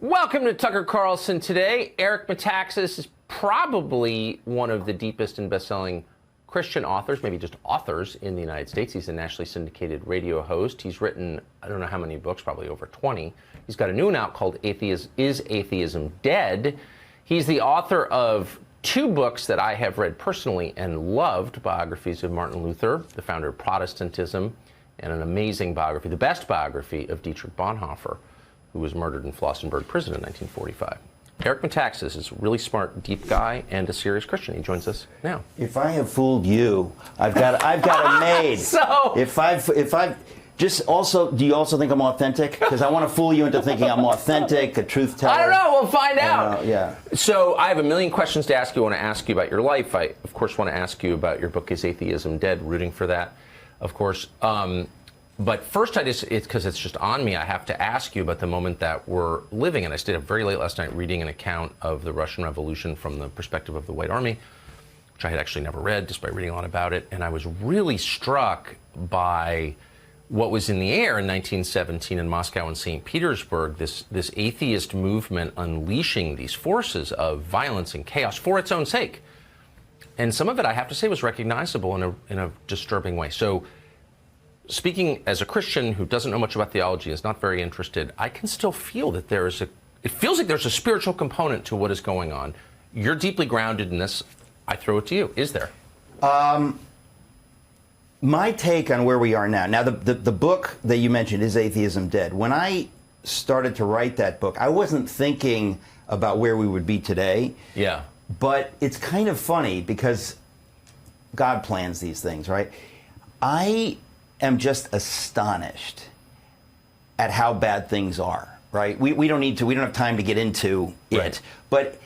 Welcome to Tucker Carlson Today. Eric Metaxas is probably one of the deepest and best-selling Christian authors, maybe just authors, in the United States. He's a nationally syndicated radio host. He's written, I don't know how many books, probably over 20. He's got a new one out called Is Atheism Dead? He's the author of two books that I have read personally and loved, biographies of Martin Luther, the founder of Protestantism, and an amazing biography, the best biography of Dietrich Bonhoeffer, who was murdered in Flossenburg prison in 1945. Eric Metaxas is a really smart, deep guy and a serious Christian. He joins us now. If I have fooled you, I've got a maid. So if I've just also, do you also think I'm authentic? Because I want to fool you into thinking I'm authentic, a truth teller. I don't know. We'll find out. Yeah. So I have a million questions to ask you. I want to ask you about your life. I, of course, want to ask you about your book, Is Atheism Dead? Rooting for that, of course. But first, it's because it's just on me. I have to ask you about the moment that we're living in. I stayed up very late last night reading an account of the Russian Revolution from the perspective of the White Army, which I had actually never read, despite reading a lot about it. And I was really struck by what was in the air in 1917 in Moscow and St. Petersburg, this atheist movement unleashing these forces of violence and chaos for its own sake. And some of it, I have to say, was recognizable in a disturbing way. So, speaking as a Christian who doesn't know much about theology, is not very interested, I can still feel that it feels like there's a spiritual component to what is going on. You're deeply grounded in this. I throw it to you. Is there? My take on where we are now. The book that you mentioned, Is Atheism Dead? When I started to write that book, I wasn't thinking about where we would be today. Yeah. But it's kind of funny because God plans these things, right? I am just astonished at how bad things are, right? We don't have time to get into it, right. But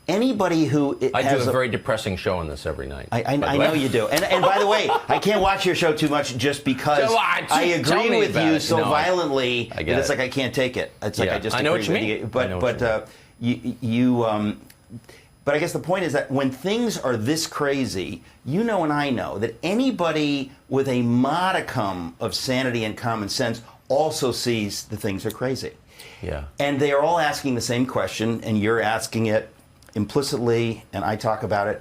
anybody who I do a very depressing show on this every night. I know you do, and by the way, I can't watch your show too much just because I agree with you so violently that it's like I can't take it. It's like I just know what you mean. But I guess the point is that when things are this crazy, you know and I know that anybody with a modicum of sanity and common sense also sees that things are crazy. Yeah. And they are all asking the same question, and you're asking it implicitly, and I talk about it.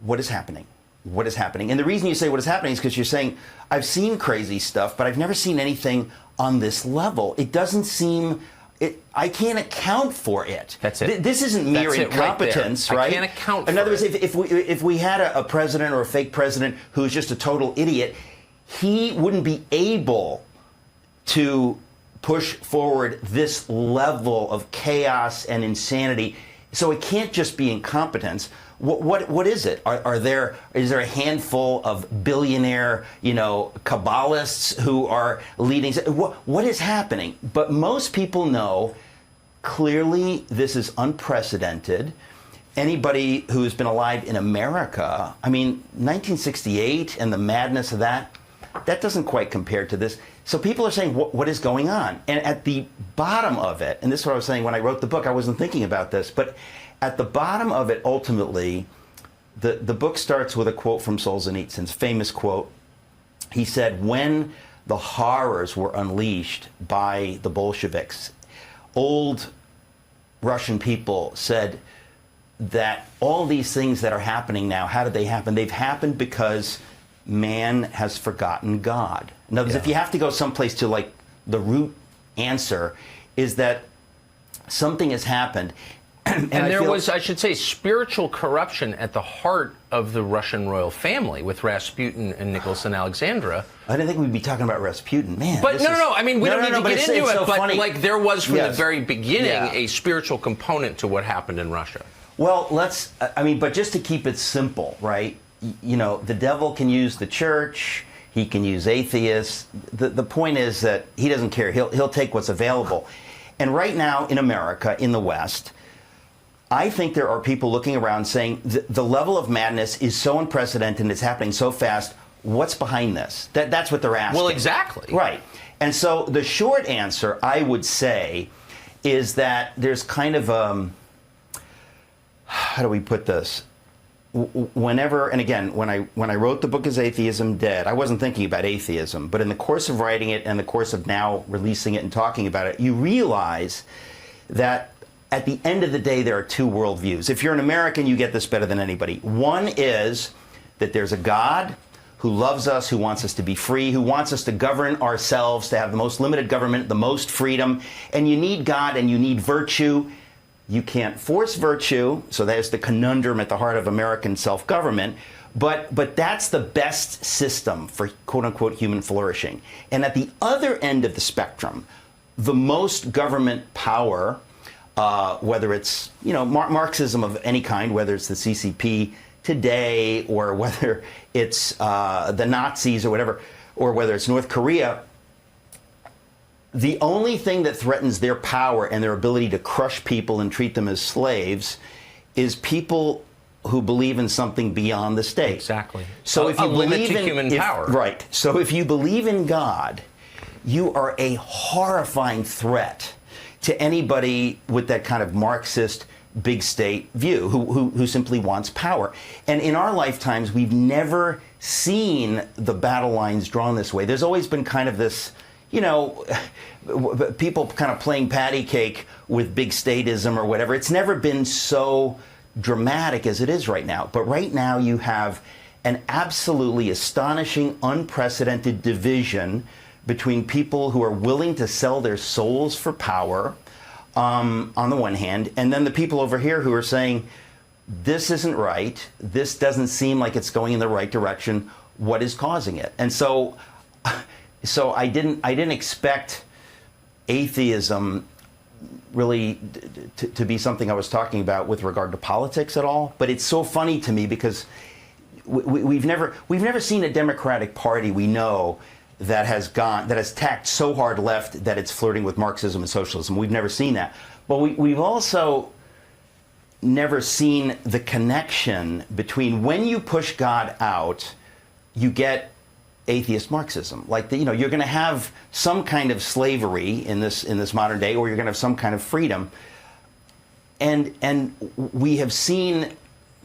What is happening? What is happening? And the reason you say what is happening is because you're saying, I've seen crazy stuff, but I've never seen anything on this level. It doesn't seem... I can't account for it. That's it. This isn't mere incompetence, right? I can't account for it. In other words, if we had a president or a fake president who's just a total idiot, he wouldn't be able to push forward this level of chaos and insanity. So it can't just be incompetence. What is it? Is there a handful of billionaire, Kabbalists who are leading? What is happening? But most people know clearly this is unprecedented. Anybody who's been alive in America, 1968 and the madness of that doesn't quite compare to this. So people are saying, what is going on? And at the bottom of it, and this is what I was saying when I wrote the book, I wasn't thinking about this, but at the bottom of it, ultimately, the book starts with a quote from Solzhenitsyn's famous quote. He said, when the horrors were unleashed by the Bolsheviks, old Russian people said that all these things that are happening now, how did they happen? They've happened because man has forgotten God. In other words, if you have to go someplace to like the root answer, is that something has happened. And there was, I should say, spiritual corruption at the heart of the Russian royal family with Rasputin and Nicholas and Alexandra. I didn't think we'd be talking about Rasputin, man. But no. I mean, we don't need to get into it. So but funny. Like there was from the very beginning a spiritual component to what happened in Russia. Well, but just to keep it simple, right? The devil can use the church. He can use atheists. The point is that he doesn't care. He'll take what's available. And right now in America, in the West, I think there are people looking around saying the level of madness is so unprecedented and it's happening so fast. What's behind this? That's what they're asking. Well, exactly. Right. And so the short answer, I would say, is that there's kind of how do we put this? Whenever, and again, when I wrote the book Is Atheism Dead, I wasn't thinking about atheism, but in the course of writing it and the course of now releasing it and talking about it, you realize that at the end of the day, there are two worldviews. If you're an American, you get this better than anybody. One is that there's a God who loves us, who wants us to be free, who wants us to govern ourselves, to have the most limited government, the most freedom. And you need God and you need virtue. You can't force virtue, so there's the conundrum at the heart of American self-government. But that's the best system for quote-unquote human flourishing. And at the other end of the spectrum, the most government power, whether it's Marxism of any kind, whether it's the CCP today or whether it's the Nazis or whatever, or whether it's North Korea, the only thing that threatens their power and their ability to crush people and treat them as slaves is people who believe in something beyond the state. Exactly. So if you believe in human power. Right. So if you believe in God, you are a horrifying threat to anybody with that kind of Marxist big state view who simply wants power. And in our lifetimes, we've never seen the battle lines drawn this way. There's always been kind of this, people kind of playing patty cake with big statism or whatever. It's never been so dramatic as it is right now. But right now you have an absolutely astonishing, unprecedented division between people who are willing to sell their souls for power, on the one hand, and then the people over here who are saying, this isn't right, this doesn't seem like it's going in the right direction, what is causing it? And so I didn't expect atheism really to be something I was talking about with regard to politics at all. But it's so funny to me because we've never seen a Democratic Party we know that has tacked so hard left that it's flirting with Marxism and socialism. We've never seen that. But we've also never seen the connection between when you push God out, you get atheist Marxism. Like you're going to have some kind of slavery in this modern day, or you're going to have some kind of freedom. And we have seen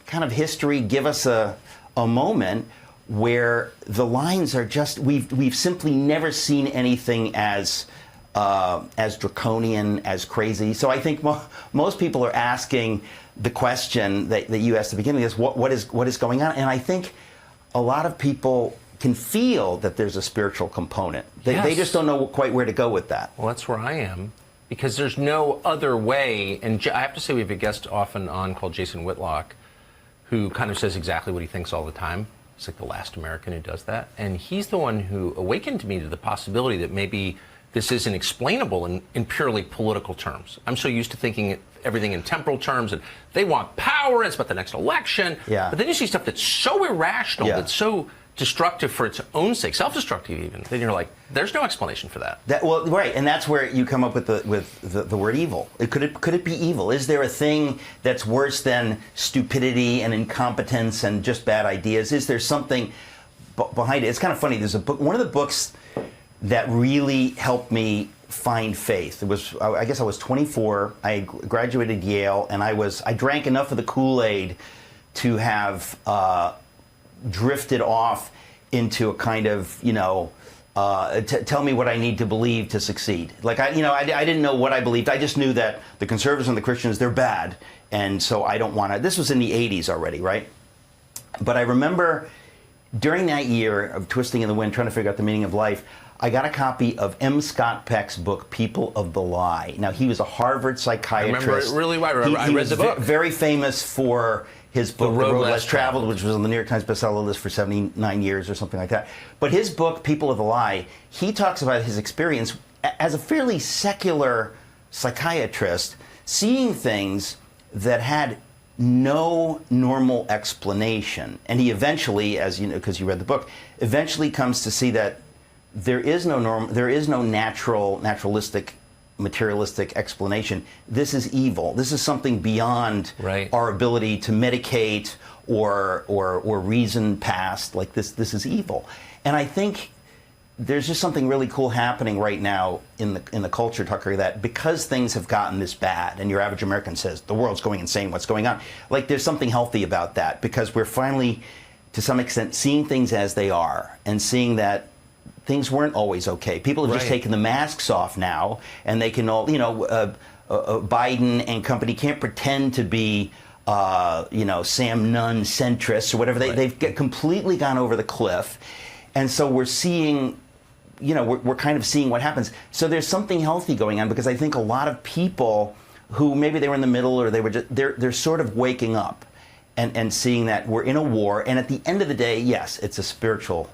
kind of history give us a moment where the lines are just we've simply never seen anything as draconian, as crazy. So I think most people are asking the question that you asked at the beginning, is what is going on? And I think a lot of people can feel that there's a spiritual component. They just don't know quite where to go with that. Well, that's where I am, because there's no other way. And I have to say, we have a guest often on called Jason Whitlock, who kind of says exactly what he thinks all the time. He's like the last American who does that. And he's the one who awakened me to the possibility that maybe this isn't explainable in purely political terms. I'm so used to thinking everything in temporal terms, and they want power, and it's about the next election. Yeah. But then you see stuff that's so irrational, that's so destructive for its own sake, self-destructive even. Then you're like, there's no explanation for that. Right, and that's where you come up with the word evil. Could it be evil? Is there a thing that's worse than stupidity and incompetence and just bad ideas? Is there something behind it? It's kind of funny. There's a book. One of the books that really helped me find faith. I guess I was 24. I graduated Yale, and I drank enough of the Kool-Aid to have drifted off into a kind of, tell me what I need to believe to succeed. Like, I didn't know what I believed. I just knew that the conservatives and the Christians, they're bad. And so I don't want to. This was in the 80s already, right? But I remember during that year of twisting in the wind, trying to figure out the meaning of life, I got a copy of M. Scott Peck's book, People of the Lie. Now, he was a Harvard psychiatrist. I remember it really well. I read the book. Very famous for his book, The Road Less Traveled, which was on the New York Times bestseller list for 79 years or something like that. But his book, People of the Lie, he talks about his experience as a fairly secular psychiatrist, seeing things that had no normal explanation. And he eventually, as you know, because you read the book, eventually comes to see that there is no naturalistic, materialistic explanation. This is evil. This is something beyond our ability to medicate or reason past. Like this is evil. And I think there's just something really cool happening right now in the culture, Tucker, that because things have gotten this bad, and your average American says the world's going insane, what's going on? Like, there's something healthy about that, because we're finally, to some extent, seeing things as they are and seeing that things weren't always okay. People have just taken the masks off now, and they can all, Biden and company can't pretend to be, Sam Nunn centrists or whatever. They've completely gone over the cliff. And so we're seeing, we're kind of seeing what happens. So there's something healthy going on, because I think a lot of people who maybe they were in the middle, or they were just, they're sort of waking up and seeing that we're in a war. And at the end of the day, yes, it's a spiritual.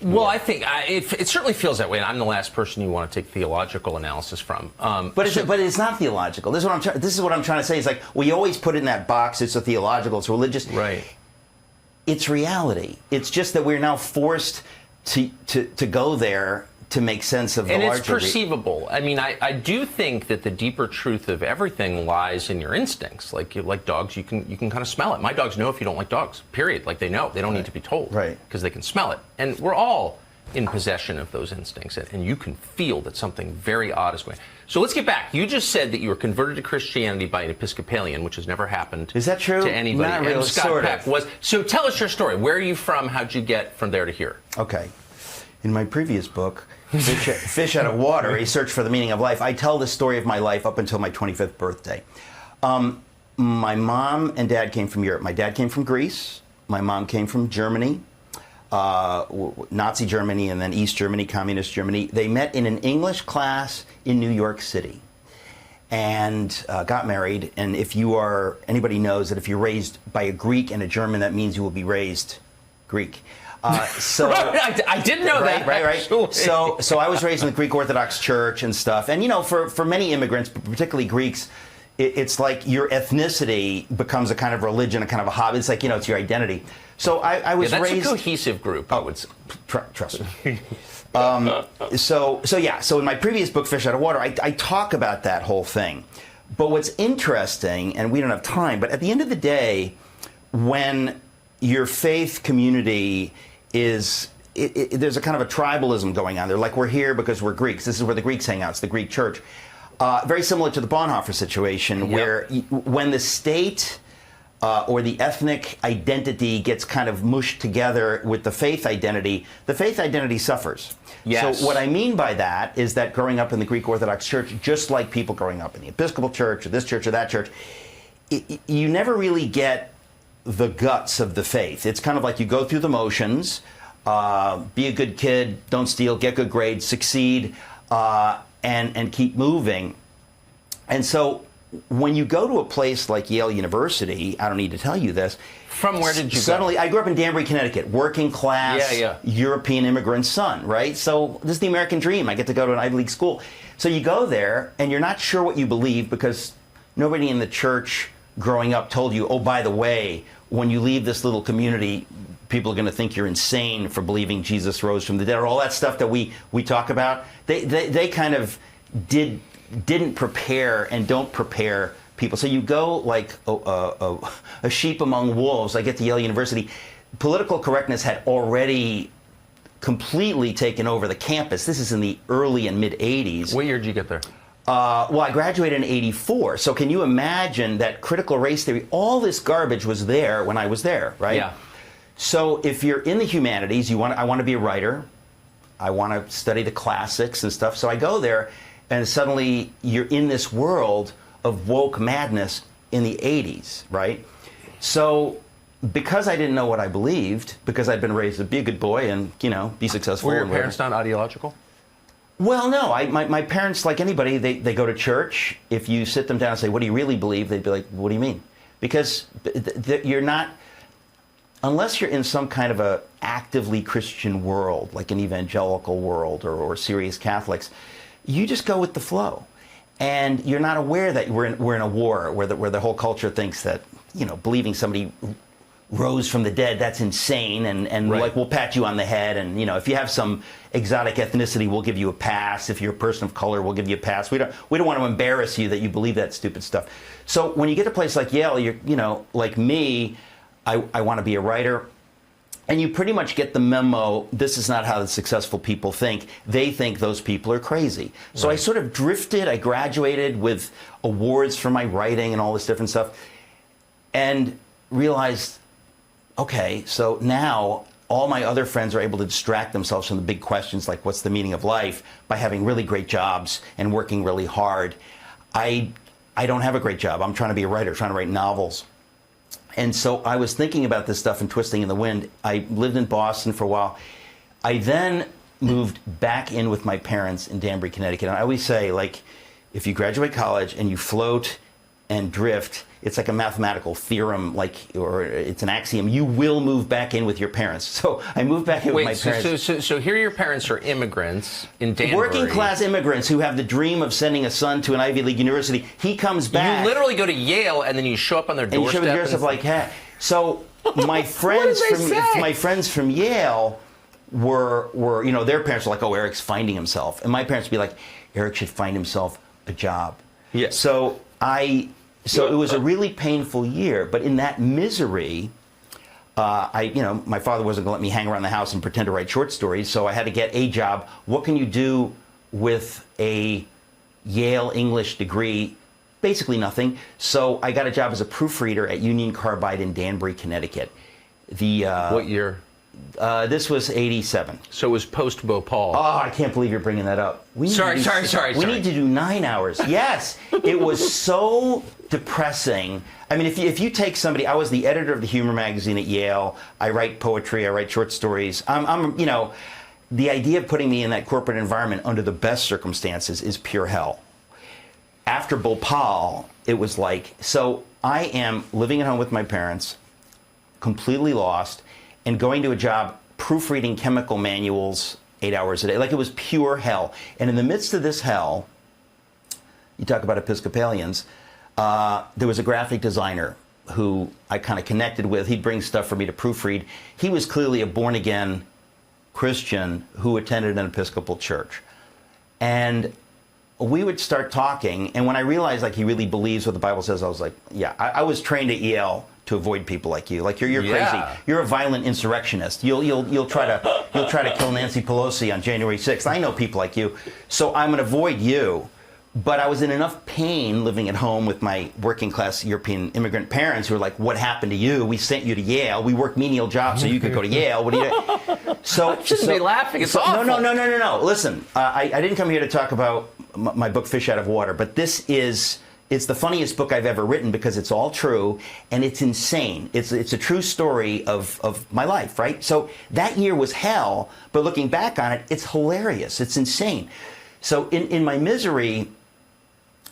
Well, I think it certainly feels that way, and I'm the last person you want to take theological analysis from. But it's not theological. This is what I'm trying to say. It's like we always put it in that box. It's a theological. It's religious. Right. It's reality. It's just that we're now forced to go there to make sense of the larger. And it's perceivable. I mean, I do think that the deeper truth of everything lies in your instincts. Like dogs, you can kind of smell it. My dogs know if you don't like dogs. Period. Like they know. They don't need to be told. Right. Because they can smell it. And we're all in possession of those instincts, and you can feel that something very odd is going. So let's get back. You just said that you were converted to Christianity by an Episcopalian, which has never happened. Is that true? To anybody? Not really. And Scott Peck was. So tell us your story. Where are you from? How'd you get from there to here? Okay. In my previous book, Fish Out of Water, A Search for the Meaning of Life, I tell the story of my life up until my 25th birthday. My mom and dad came from Europe. My dad came from Greece. My mom came from Germany, Nazi Germany, and then East Germany, Communist Germany. They met in an English class in New York City and got married. And anybody knows that if you're raised by a Greek and a German, that means you will be raised Greek. So I didn't know that. Right. So I was raised in the Greek Orthodox Church and stuff. And for many immigrants, particularly Greeks, it's like your ethnicity becomes a kind of religion, a kind of a hobby. It's like it's your identity. So I was that's raised. That's a cohesive group. I would say. Trust me. So in my previous book, Fish Out of Water, I talk about that whole thing. But what's interesting, and we don't have time, but at the end of the day, when your faith community there's a kind of a tribalism going on there. Like, we're here because we're Greeks. This is where the Greeks hang out. It's the Greek church. Very similar to the Bonhoeffer situation, where when the state or the ethnic identity gets kind of mushed together with the faith identity suffers. Yes. So what I mean by that is that growing up in the Greek Orthodox Church, just like people growing up in the Episcopal Church or this church or that church, you never really get the guts of the faith. It's kind of like you go through the motions, be a good kid, don't steal, get good grades, succeed, and keep moving. And so when you go to a place like Yale University, I don't need to tell you this. From where did you suddenly, go? I grew up in Danbury, Connecticut, working class, European immigrant son, right? So this is the American dream. I get to go to an Ivy League school. So you go there, and you're not sure what you believe, because nobody in the church growing up told you, oh, by the way, when you leave this little community, people are going to think you're insane for believing Jesus rose from the dead, or all that stuff that we talk about. They kind of didn't prepare and don't prepare people. So you go like a sheep among wolves. I get to Yale University. Political correctness had already completely taken over the campus. This is in the early and mid 80s. What year did you get there? Well, I graduated in '84. So can you imagine that critical race theory, all this garbage was there when I was there, right? Yeah. So if you're in the humanities, I want to be a writer. I want to study the classics and stuff. So I go there, and suddenly you're in this world of woke madness in the 80s, right? So because I didn't know what I believed, because I'd been raised to be a good boy and, be successful. Were your parents not ideological? Well, no. My parents, like anybody, they go to church. If you sit them down and say, what do you really believe? They'd be like, what do you mean? Because you're not, unless you're in some kind of a actively Christian world, like an evangelical world or serious Catholics, you just go with the flow. And you're not aware that we're in a war where the whole culture thinks that, believing somebody rose from the dead, that's insane, and right. Like, we'll pat you on the head, and if you have some exotic ethnicity, we'll give you a pass. If you're a person of color, we'll give you a pass. We don't want to embarrass you that you believe that stupid stuff. So when you get to a place like Yale, you're like me, I want to be a writer, and you pretty much get the memo. This is not how the successful people think. They think those people are crazy. So right. I sort of drifted. I graduated with awards for my writing and all this different stuff, and realized, okay, so now all my other friends are able to distract themselves from the big questions like what's the meaning of life by having really great jobs and working really hard. I I don't have a great job. I'm trying to be a writer, trying to write novels. And so I was thinking about this stuff and twisting in the wind. I lived in Boston for a while. I then moved back in with my parents in Danbury, Connecticut. And I always say, like, if you graduate college and you float and drift, it's like a mathematical theorem, like, or it's an axiom. You will move back in with your parents. So I moved back in with my parents. So here your parents are immigrants in Danbury. Working class immigrants who have the dream of sending a son to an Ivy League university. He comes back. You literally go to Yale and then you show up on their doorstep. And you show up on their doorstep like, hey. So my friends from Yale were, you know, their parents were like, oh, Eric's finding himself. And my parents would be like, Eric should find himself a job. Yeah. So it was a really painful year, but in that misery, my father wasn't going to let me hang around the house and pretend to write short stories, so I had to get a job. What can you do with a Yale English degree? Basically nothing. So I got a job as a proofreader at Union Carbide in Danbury, Connecticut. What year? This was 87. So it was post-Bhopal. Oh, I can't believe you're bringing that up. Sorry. We need to do 9 hours. Yes, it was so depressing. I mean, if you take somebody, I was the editor of the humor magazine at Yale. I write poetry. I write short stories. The idea of putting me in that corporate environment under the best circumstances is pure hell. After Bhopal, it was like, so I am living at home with my parents, completely lost, and going to a job proofreading chemical manuals 8 hours a day. Like, it was pure hell. And in the midst of this hell, you talk about Episcopalians, there was a graphic designer who I kind of connected with. He'd bring stuff for me to proofread. He was clearly a born-again Christian who attended an Episcopal church. And we would start talking, and when I realized, like, he really believes what the Bible says, I was like, yeah, I was trained at Yale to avoid people like you. Like, you're crazy. You're a violent insurrectionist. You'll try to kill Nancy Pelosi on January 6th. I know people like you, so I'm going to avoid you. But I was in enough pain living at home with my working class European immigrant parents who were like, what happened to you? We sent you to Yale. We worked menial jobs so you could go to Yale. What do you? So you shouldn't be laughing. It's awful. No. Listen, I didn't come here to talk about my book Fish Out of Water, but it's the funniest book I've ever written because it's all true and it's insane. It's a true story of my life, right? So that year was hell, but looking back on it, it's hilarious. It's insane. So in my misery,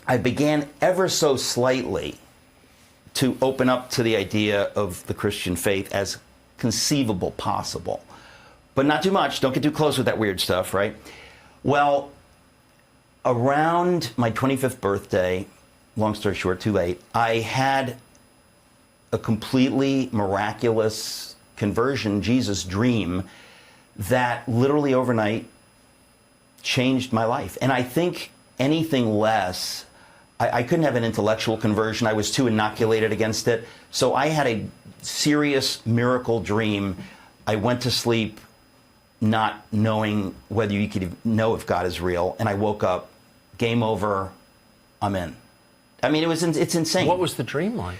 I began ever so slightly to open up to the idea of the Christian faith as conceivable, possible. But not too much. Don't get too close with that weird stuff, right? Well, around my 25th birthday, long story short, too late, I had a completely miraculous conversion, Jesus dream, that literally overnight changed my life. And I think anything less, I couldn't have an intellectual conversion. I was too inoculated against it. So I had a serious miracle dream. I went to sleep not knowing whether you could know if God is real. And I woke up, game over, I'm in. I mean, it's insane. What was the dream like?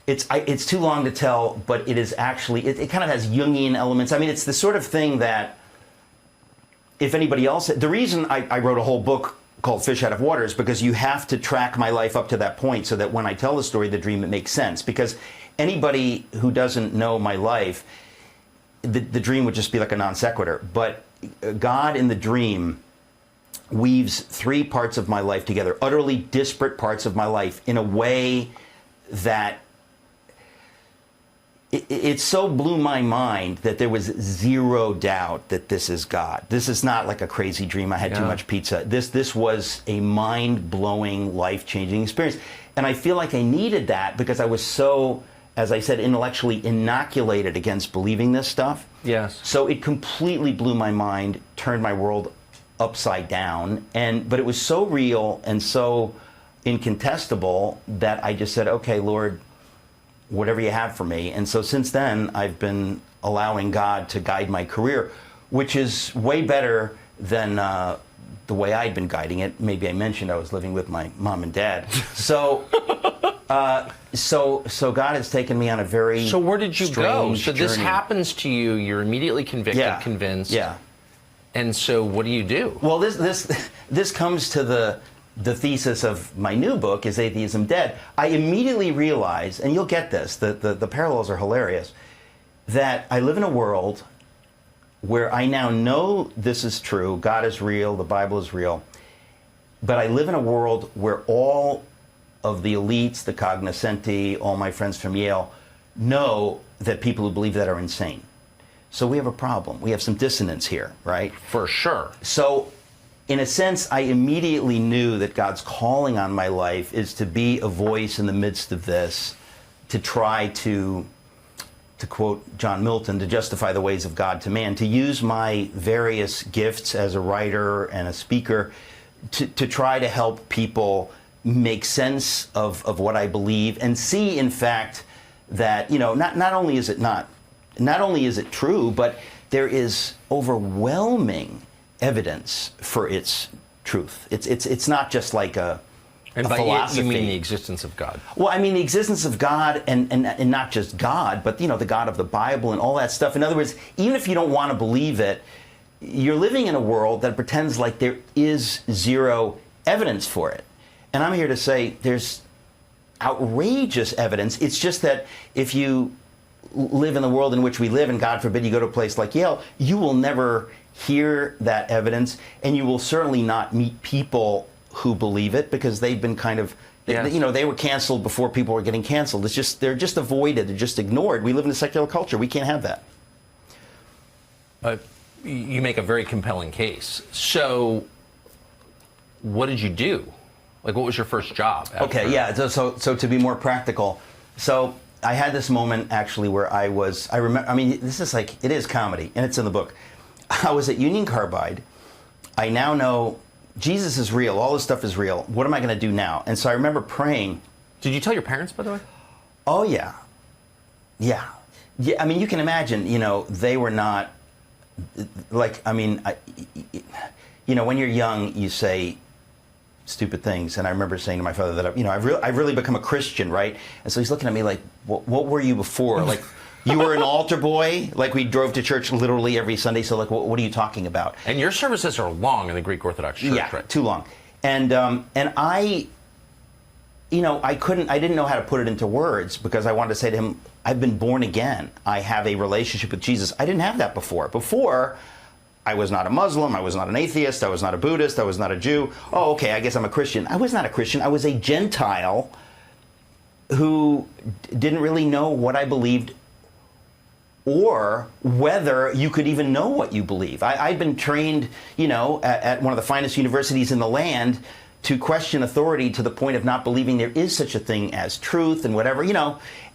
It's too long to tell, but it is actually, it kind of has Jungian elements. I mean, it's the sort of thing that if anybody else, the reason I wrote a whole book called Fish Out of Water is because you have to track my life up to that point so that when I tell the story of the dream, it makes sense. Because anybody who doesn't know my life, the dream would just be like a non sequitur. But God in the dream weaves three parts of my life together, utterly disparate parts of my life, in a way that it so blew my mind that there was zero doubt that this is God. This is not like a crazy dream. I had too much pizza. This was a mind-blowing, life-changing experience. And I feel like I needed that because I was so, as I said, intellectually inoculated against believing this stuff. Yes. So it completely blew my mind, turned my world upside down. But it was so real and so incontestable that I just said, okay, Lord, whatever you have for me. And so since then, I've been allowing God to guide my career, which is way better than the way I'd been guiding it. Maybe I mentioned I was living with my mom and dad. So so God has taken me on a very So where did you go? So this journey. happens to you, you're immediately convicted, convinced. Yeah. And so what do you do? Well, this comes to the thesis of my new book, Is Atheism Dead? I immediately realized, and you'll get this, the parallels are hilarious, that I live in a world where I now know this is true, God is real, the Bible is real, but I live in a world where all of the elites, the cognoscenti, all my friends from Yale, know that people who believe that are insane. So we have a problem. We have some dissonance here, right? For sure. So, in a sense, I immediately knew that God's calling on my life is to be a voice in the midst of this, to try to quote John Milton, to justify the ways of God to man, to use my various gifts as a writer and a speaker to try to help people make sense of what I believe and see, in fact, that, not only is it true, but there is overwhelming evidence for its truth. It's not just like a And by philosophy. it, you mean the existence of God. Well, I mean the existence of God, and not just God, but the God of the Bible and all that stuff. In other words, even if you don't want to believe it, you're living in a world that pretends like there is zero evidence for it. And I'm here to say there's outrageous evidence. It's just that if you live in the world in which we live, and God forbid you go to a place like Yale, you will never hear that evidence, and you will certainly not meet people who believe it, because they've been kind of, Yes. they were canceled before people were getting canceled. They're just avoided, they're just ignored. We live in a secular culture. We can't have that. You make a very compelling case. So, what did you do? Like, what was your first job? Okay, yeah. So to be more practical, so I had this moment actually where I remember. I mean, this is like, it is comedy, and it's in the book. I was at Union Carbide. I now know Jesus is real. All this stuff is real. What am I going to do now? And so I remember praying. Did you tell your parents, by the way? Oh yeah, yeah. I mean, you can imagine. They were not like. I mean, when you're young, you say stupid things, and I remember saying to my father that I've really become a Christian, right? And so he's looking at me like, what were you before? Like, you were an altar boy? Like, we drove to church literally every Sunday, so like, what are you talking about? And your services are long in the Greek Orthodox Church, Yeah, right? too long. And I didn't know how to put it into words, because I wanted to say to him, I've been born again. I have a relationship with Jesus. I didn't have that before. Before, I was not a Muslim, I was not an atheist, I was not a Buddhist, I was not a Jew. Oh, okay, I guess I'm a Christian. I was not a Christian. I was a Gentile who didn't really know what I believed, or whether you could even know what you believe. I'd been trained, at one of the finest universities in the land to question authority to the point of not believing there is such a thing as truth and whatever,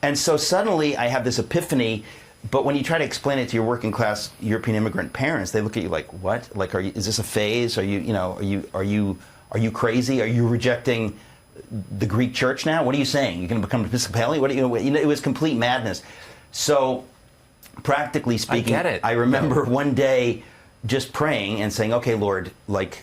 And so suddenly I have this epiphany. But when you try to explain it to your working class European immigrant parents, they look at you like, "What? Like, is this a phase? Are you crazy? Are you rejecting the Greek Church now? What are you saying? You're going to become Episcopalian? It was complete madness." So, practically speaking, I get it. I remember one day just praying and saying, "Okay, Lord, like,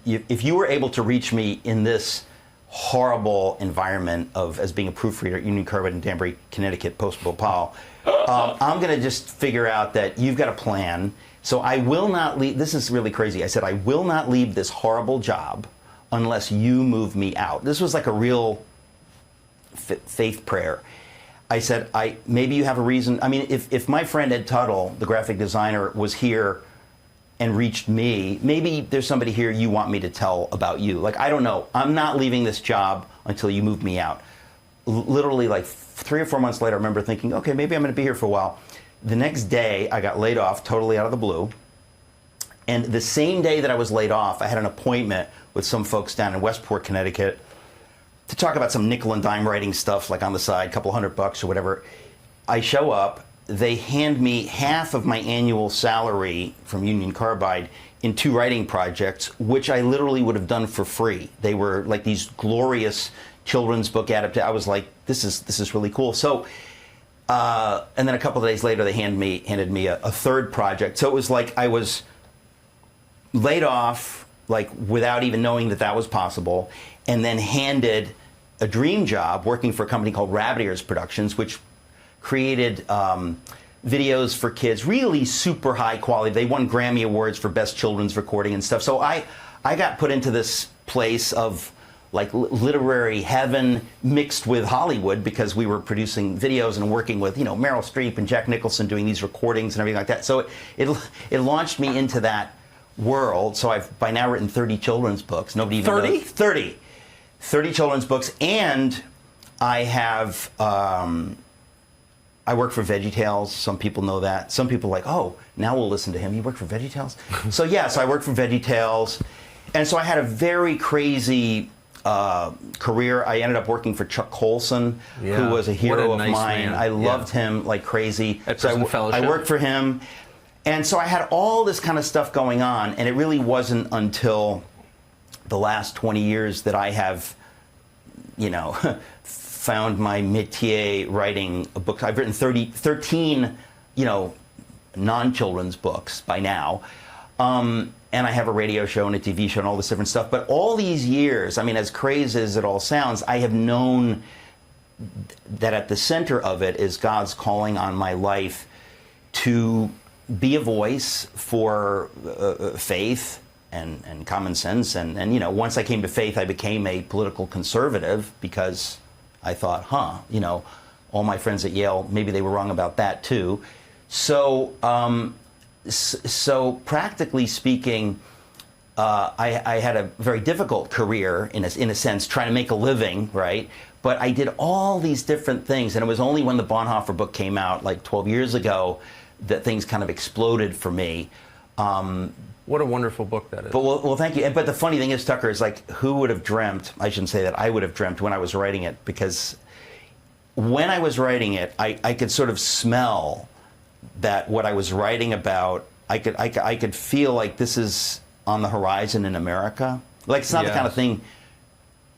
if you were able to reach me in this horrible environment as being a proofreader at Union Carbide in Danbury, Connecticut, post-Bhopal, I'm going to just figure out that you've got a plan. So I will not leave." This is really crazy. I said, "I will not leave this horrible job unless you move me out." This was like a real faith prayer. I said, maybe you have a reason. I mean, if my friend Ed Tuttle, the graphic designer, was here and reached me, maybe there's somebody here you want me to tell about you. Like, I don't know. I'm not leaving this job until you move me out. Literally, like 3 or 4 months later, I remember thinking, okay, maybe I'm going to be here for a while. The next day, I got laid off totally out of the blue. And the same day that I was laid off, I had an appointment with some folks down in Westport, Connecticut, to talk about some nickel and dime writing stuff, like on the side, a couple $100 or whatever. I show up. They hand me half of my annual salary from Union Carbide in 2 writing projects, which I literally would have done for free. They were like these glorious children's book adaptations. I was like, this is really cool. So, and then a couple of days later, they handed me a 3rd project. So it was like I was laid off, like without even knowing that was possible, and then handed a dream job working for a company called Rabbit Ears Productions, which created videos for kids, really super high quality. They won Grammy Awards for Best Children's Recording and stuff. So I got put into this place of like literary heaven mixed with Hollywood, because we were producing videos and working with, Meryl Streep and Jack Nicholson doing these recordings and everything like that. So it launched me into that world. So I've by now written 30 children's books. Nobody even 30? knows. 30 children's books. And I have, I work for VeggieTales. Some people know that. Some people are like, oh, now we'll listen to him. You work for VeggieTales? So I work for VeggieTales. And so I had a very crazy career. I ended up working for Chuck Carlson, who was a hero of mine. Man. I loved him like crazy. At So Prison Fellowship. I worked for him. And so I had all this kind of stuff going on, and it really wasn't until the last 20 years that I have, found my métier writing a book. I've written 13, non-children's books by now. And I have a radio show and a TV show and all this different stuff. But all these years, I mean, as crazy as it all sounds, I have known that at the center of it is God's calling on my life to be a voice for faith and common sense. And once I came to faith, I became a political conservative because I thought, all my friends at Yale, maybe they were wrong about that too. So practically speaking, I had a very difficult career in a sense, trying to make a living, right? But I did all these different things, and it was only when the Bonhoeffer book came out, like 12 years ago, that things kind of exploded for me. What a wonderful book that is. But well, thank you. But the funny thing is, Tucker, is like, who would have dreamt? I shouldn't say that. I would have dreamt when I was writing it, because when I was writing it, I could sort of smell that what I was writing about, I could feel like this is on the horizon in America. Like, it's not the kind of thing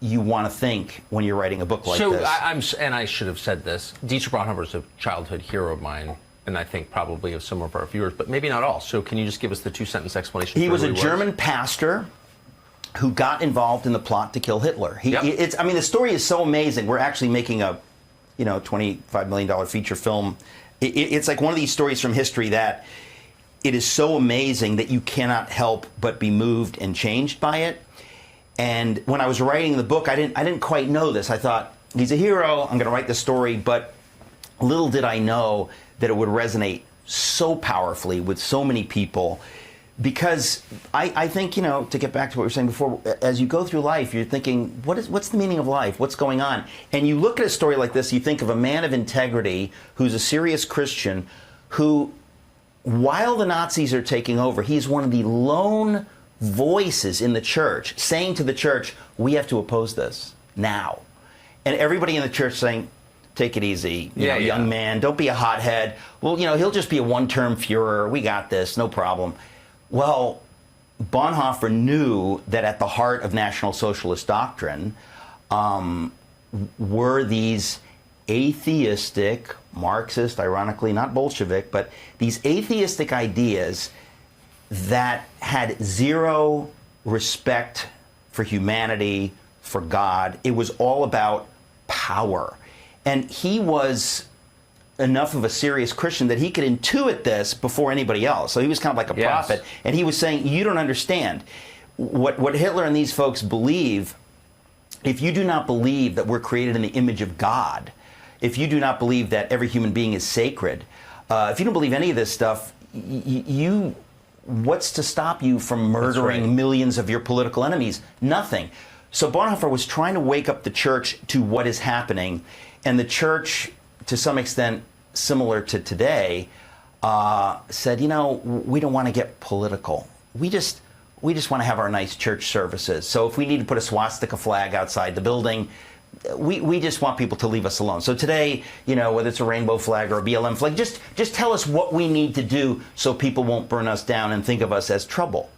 you want to think when you're writing a book like this. So I should have said this. Dietrich Bonhoeffer is a childhood hero of mine, and I think probably of some of our viewers, but maybe not all. So can you just give us the 2-sentence explanation? He was a German pastor who got involved in the plot to kill Hitler. The story is so amazing. We're actually making a, $25 million feature film. It's like one of these stories from history that it is so amazing that you cannot help but be moved and changed by it. And when I was writing the book, I didn't quite know this. I thought, he's a hero, I'm going to write this story, but little did I know that it would resonate so powerfully with so many people. Because I think, to get back to what we were saying before, as you go through life, you're thinking, what's the meaning of life? What's going on? And you look at a story like this, you think of a man of integrity who's a serious Christian who, while the Nazis are taking over, he's one of the lone voices in the church saying to the church, we have to oppose this now. And everybody in the church saying, take it easy, young man, don't be a hothead. Well, he'll just be a one-term Führer. We got this, no problem. Well, Bonhoeffer knew that at the heart of National Socialist doctrine were these atheistic, Marxist, ironically, not Bolshevik, but these atheistic ideas that had zero respect for humanity, for God. It was all about power. And he was enough of a serious Christian that he could intuit this before anybody else. So he was kind of like a prophet. And he was saying, you don't understand. What Hitler and these folks believe, if you do not believe that we're created in the image of God, if you do not believe that every human being is sacred, if you don't believe any of this stuff, what's to stop you from murdering millions of your political enemies? Nothing. So Bonhoeffer was trying to wake up the church to what is happening. And the church, to some extent similar to today, said, we don't want to get political. We just want to have our nice church services. So if we need to put a swastika flag outside the building, we just want people to leave us alone. So today, whether it's a rainbow flag or a BLM flag, just tell us what we need to do so people won't burn us down and think of us as trouble.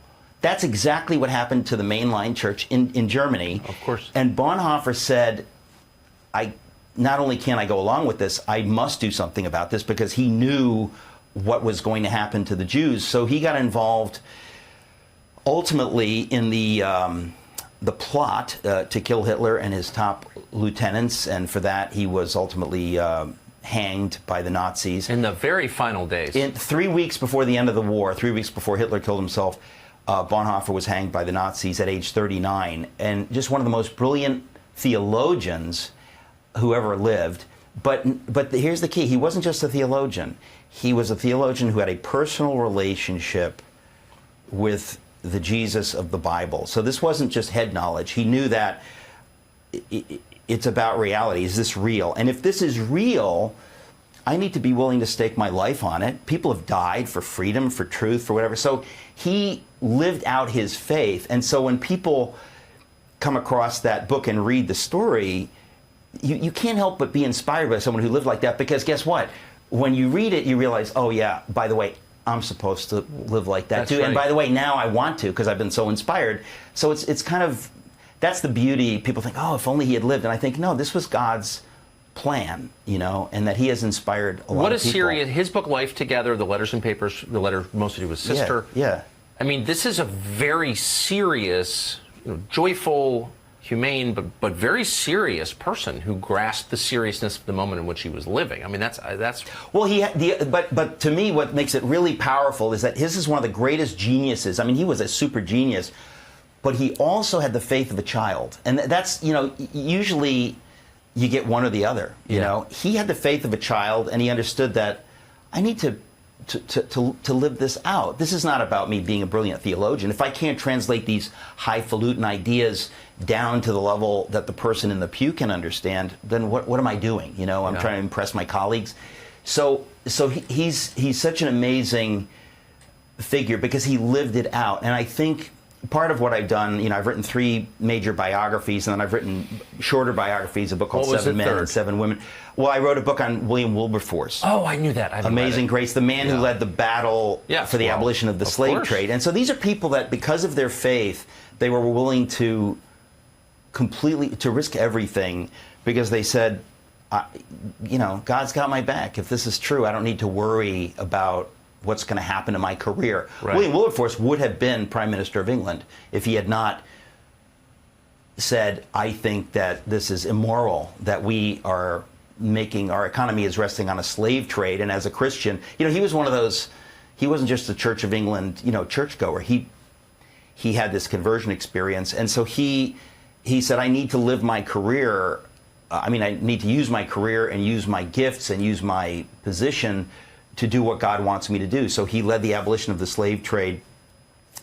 That's exactly what happened to the mainline church in Germany. Of course. And Bonhoeffer said, not only can I go along with this, I must do something about this, because he knew what was going to happen to the Jews. So he got involved ultimately in the plot to kill Hitler and his top lieutenants, and for that he was ultimately hanged by the Nazis. In the very final days. 3 weeks before the end of the war, 3 weeks before Hitler killed himself, Bonhoeffer was hanged by the Nazis at age 39, and just one of the most brilliant theologians who ever lived. But here's the key. He wasn't just a theologian. He was a theologian who had a personal relationship with the Jesus of the Bible. So this wasn't just head knowledge. He knew that it's about reality. Is this real? And if this is real, I need to be willing to stake my life on it. People have died for freedom, for truth, for whatever. So he lived out his faith. And so when people come across that book and read the story, you can't help but be inspired by someone who lived like that, because guess what? When you read it, you realize, oh yeah, by the way, I'm supposed to live like that too. Right. And by the way, now I want to, because I've been so inspired. So it's kind of, that's the beauty. People think, oh, if only he had lived. And I think, no, this was God's plan, and that he has inspired a lot of people. What a serious, his book Life Together, the letters and papers, the letter mostly to his sister. Yeah. I mean, this is a very serious, joyful, humane, but very serious person who grasped the seriousness of the moment in which he was living. I mean, that's well. But to me, what makes it really powerful is that his is one of the greatest geniuses. I mean, he was a super genius, but he also had the faith of a child, and that's usually you get one or the other. He had the faith of a child, and he understood that I need to live this out. This is not about me being a brilliant theologian. If I can't translate these highfalutin ideas down to the level that the person in the pew can understand, then what am I doing? I'm trying to impress my colleagues. So he's such an amazing figure because he lived it out. And I think part of what I've done, I've written 3 major biographies, and then I've written shorter biographies, a book called 7 Men and 7 Women. Well, I wrote a book on William Wilberforce. Oh, I knew that. Amazing Grace, the man who led the battle for the abolition of the slave trade. And so these are people that, because of their faith, they were willing to risk everything, because they said, God's got my back. If this is true, I don't need to worry about what's going to happen to my career. Right. William Wilberforce would have been Prime Minister of England if he had not said, I think that this is immoral, that we are making, our economy is resting on a slave trade. And as a Christian, he was one of those, he wasn't just a Church of England, churchgoer. He had this conversion experience. And so he said, I need to live my career. I need to use my career and use my gifts and use my position to do what God wants me to do. So he led the abolition of the slave trade.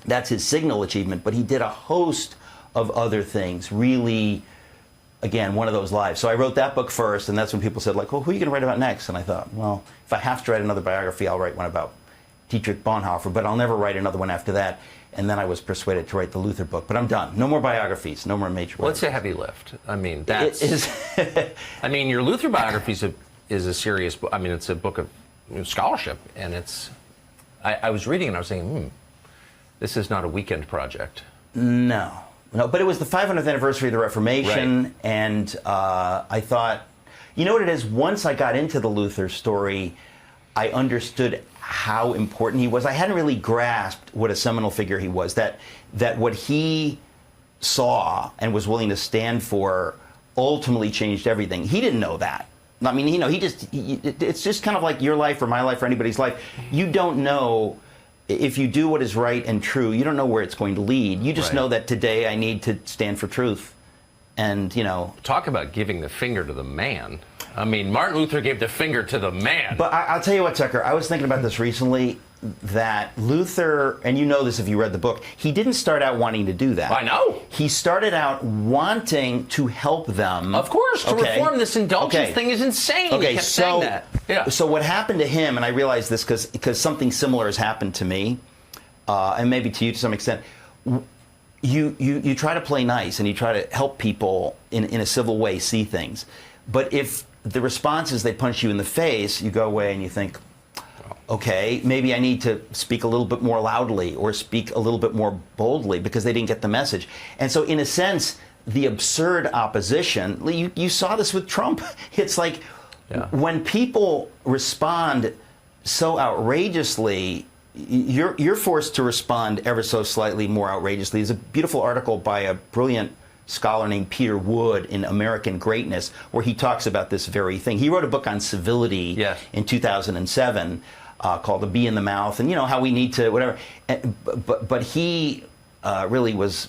That's his signal achievement. But he did a host of other things. Really, again, one of those lives. So I wrote that book first, and that's when people said, well, who are you going to write about next? And I thought, well, if I have to write another biography, I'll write one about Dietrich Bonhoeffer, but I'll never write another one after that. And then I was persuaded to write the Luther book. But I'm done. No more biographies. No more major biographies. Well, it's a heavy lift. I mean, that's... your Luther biography is a serious book. It's a book of scholarship, and it's... I was reading and I was saying, this is not a weekend project. No, but it was the 500th anniversary of the Reformation, right. And I thought, what it is, once I got into the Luther story, I understood how important he was. I hadn't really grasped what a seminal figure he was, that what he saw and was willing to stand for ultimately changed everything. He didn't know that. It's just kind of like your life or my life or anybody's life. You don't know, if you do what is right and true, you don't know where it's going to lead. You just know that today I need to stand for truth. And, Talk about giving the finger to the man. Martin Luther gave the finger to the man. But I'll tell you what, Tucker, I was thinking about this recently, that Luther, and you know this if you read the book, he didn't start out wanting to do that. I know. He started out wanting to help them. Of course, to reform this indulgence thing is insane. Okay, he kept saying that. Yeah. So what happened to him, and I realize this because something similar has happened to me, and maybe to you to some extent, you try to play nice and you try to help people in a civil way see things. But if the response is they punch you in the face, you go away and you think, okay, maybe I need to speak a little bit more loudly or speak a little bit more boldly because they didn't get the message. And so in a sense, the absurd opposition, you saw this with Trump. It's like when people respond so outrageously, you're forced to respond ever so slightly more outrageously. There's a beautiful article by a brilliant scholar named Peter Wood in American Greatness, where he talks about this very thing. He wrote a book on civility in 2007. called "A Bee in the Mouth," and how we need to whatever. But he really was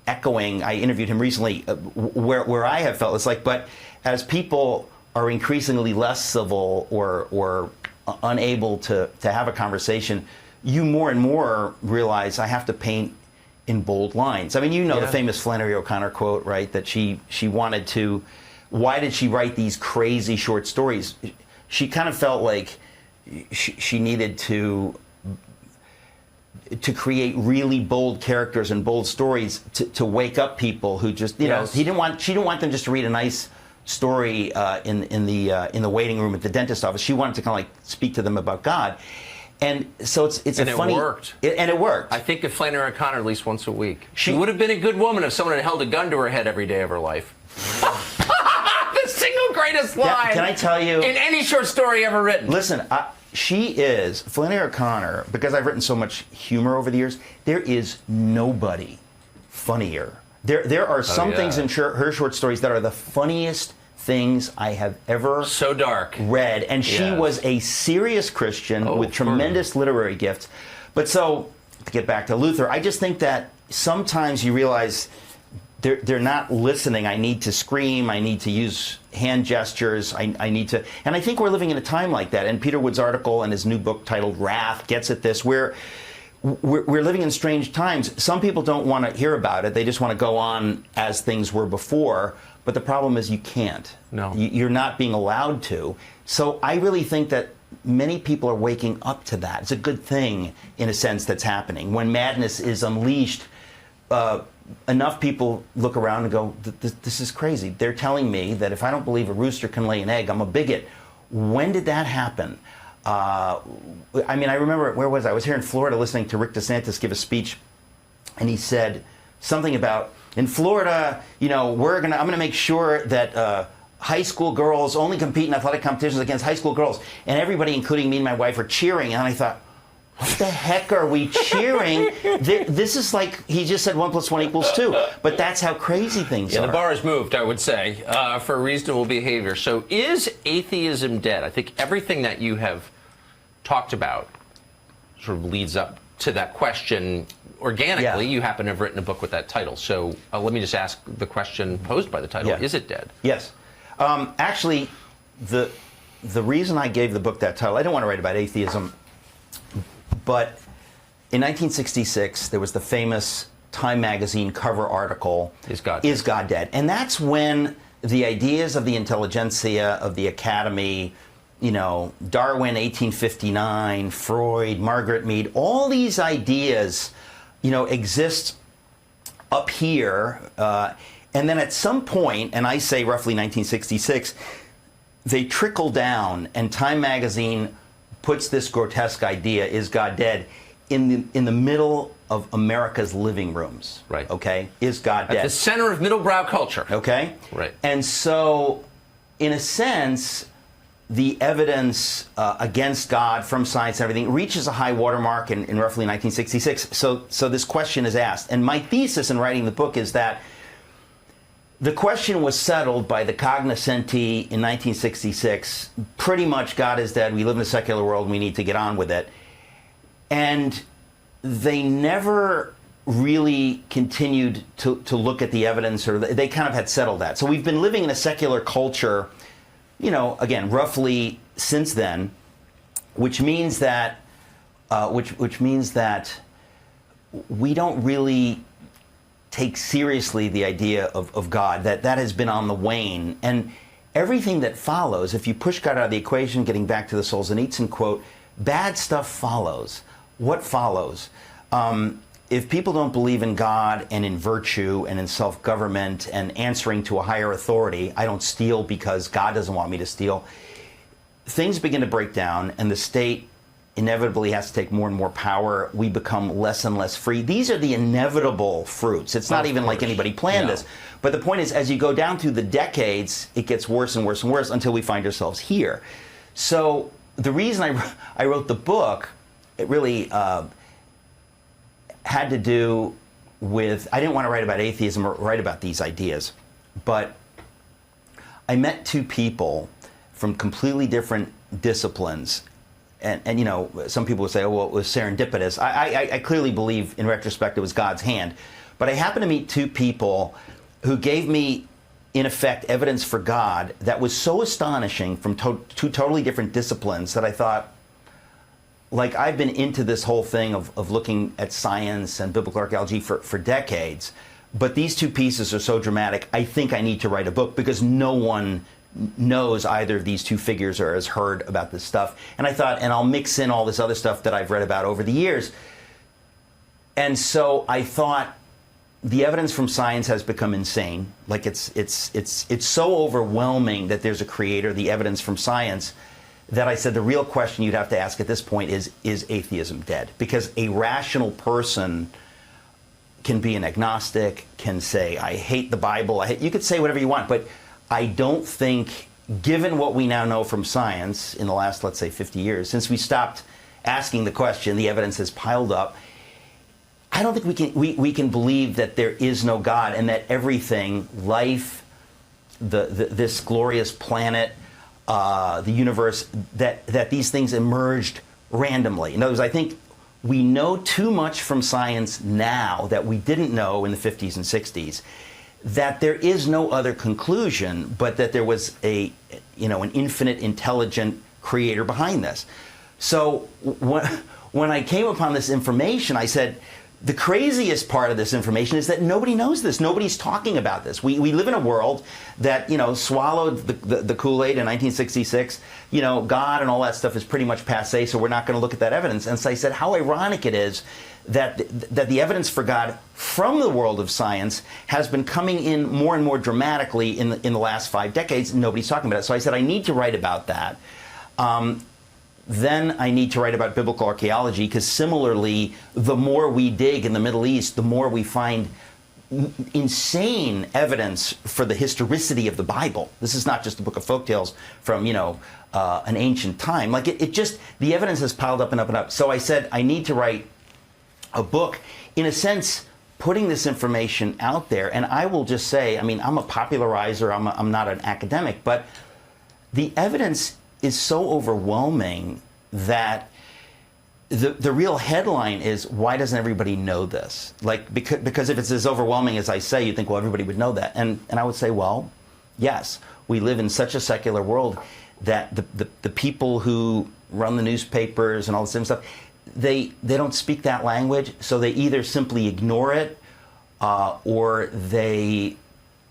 echoing. I interviewed him recently, where I have felt it's like, but as people are increasingly less civil or unable to have a conversation, you more and more realize I have to paint in bold lines. I mean, the famous Flannery O'Connor quote, right? That she wanted to. Why did she write these crazy short stories? She kind of felt like she needed to create really bold characters and bold stories to wake up people who just she didn't want them just to read a nice story in the waiting room at the dentist office. She wanted to kind of like speak to them about God. And so it's and a funny... it worked. And it worked. I think of Flannery O'Connor at least once a week. She would have been a good woman if someone had held a gun to her head every day of her life. The single greatest line. Can I tell you... in any short story ever written. Listen, she is... Flannery O'Connor, because I've written so much humor over the years, there is nobody funnier. There are some things in her short stories that are the funniest things I have ever so dark read, and she was a serious Christian with tremendous literary gifts. But so to get back to Luther, I just think that sometimes you realize they're not listening. I need to scream. I need to use hand gestures. I need to, and I think we're living in a time like that. And Peter Wood's article and his new book titled "Wrath" gets at this, where we're living in strange times. Some people don't want to hear about it. They just want to go on as things were before. But the problem is you can't. No. You're not being allowed to. So I really think that many people are waking up to that. It's a good thing, in a sense, that's happening. When madness is unleashed, enough people look around and go, this is crazy. They're telling me that if I don't believe a rooster can lay an egg, I'm a bigot. When did that happen? I mean, I remember, where was I? I was here in Florida listening to Rick DeSantis give a speech, and he said something about, in Florida, I'm going to make sure that high school girls only compete in athletic competitions against high school girls. And everybody, including me and my wife, are cheering. And I thought, what the heck are we cheering? This is like, he just said 1 + 1 = 2. But that's how crazy things are. The bar is moved, I would say, for reasonable behavior. So is atheism dead? I think everything that you have talked about sort of leads up to that question organically. You happen to have written a book with that title. So let me just ask the question posed by the title. Is it dead? Yes. Actually, the reason I gave the book that title, I didn't want to write about atheism, but in 1966, there was the famous Time magazine cover article, Is God Dead? And that's when the ideas of the intelligentsia, of the academy, Darwin, 1859, Freud, Margaret Mead, all these ideas, exist up here. And then at some point, and I say roughly 1966, they trickle down, and Time magazine puts this grotesque idea, is God dead, in the middle of America's living rooms. Right. Okay? Is God dead? At the center of middlebrow culture. Okay? Right. And so, in a sense, the evidence against God from science and everything reaches a high watermark in roughly 1966. So this question is asked. And my thesis in writing the book is that the question was settled by the cognoscenti in 1966. Pretty much, God is dead. We live in a secular world. And we need to get on with it. And they never really continued to look at the evidence, or they kind of had settled that. So we've been living in a secular culture, again, roughly since then, which means that which means that we don't really take seriously the idea of God. That has been on the wane, and everything that follows, if you push God out of the equation, getting back to the Solzhenitsyn quote, bad stuff follows. What follows? If people don't believe in God and in virtue and in self-government and answering to a higher authority, I don't steal because God doesn't want me to steal, things begin to break down, and the state inevitably has to take more and more power. We become less and less free. These are the inevitable fruits. It's not even like anybody planned this. But the point is, as you go down through the decades, it gets worse and worse and worse until we find ourselves here. So the reason I wrote the book, it really had to do with, I didn't want to write about atheism or write about these ideas, but I met two people from completely different disciplines and some people would say, oh, well, it was serendipitous. I clearly believe, in retrospect, it was God's hand. But I happened to meet two people who gave me, in effect, evidence for God that was so astonishing from two totally different disciplines that I thought, like, I've been into this whole thing of looking at science and biblical archaeology for decades, but these two pieces are so dramatic, I think I need to write a book, because no one knows either of these two figures or has heard about this stuff. And I thought, and I'll mix in all this other stuff that I've read about over the years. And so I thought, the evidence from science has become insane. Like, it's so overwhelming that there's a creator, the evidence from science, that I said the real question you'd have to ask at this point is atheism dead? Because a rational person can be an agnostic, can say, I hate the Bible. You could say whatever you want, but I don't think, given what we now know from science in the last, let's say, 50 years, since we stopped asking the question, the evidence has piled up. I don't think we can believe that there is no God, and that everything, life, this glorious planet, the universe, that these things emerged randomly. In other words, I think we know too much from science now that we didn't know in the 50s and 60s, that there is no other conclusion but that there was an infinite, intelligent creator behind this. So when I came upon this information, I said, the craziest part of this information is that nobody knows this. Nobody's talking about this. We live in a world that, swallowed the Kool-Aid in 1966. God and all that stuff is pretty much passé, so we're not going to look at that evidence. And so I said, how ironic it is that the evidence for God from the world of science has been coming in more and more dramatically in the last 5 decades, and nobody's talking about it. So I said, I need to write about that. Then I need to write about biblical archaeology, because similarly, the more we dig in the Middle East, the more we find insane evidence for the historicity of the Bible. This is not just a book of folktales from, an ancient time. Like, the evidence has piled up and up and up. So I said, I need to write a book, in a sense, putting this information out there. And I will just say, I'm a popularizer, I'm not an academic, but the evidence is so overwhelming that the real headline is, why doesn't everybody know this? Like, because if it's as overwhelming as I say, you think, well, everybody would know that. And I would say, well, yes, we live in such a secular world that the people who run the newspapers and all this same stuff, they don't speak that language, so they either simply ignore it, or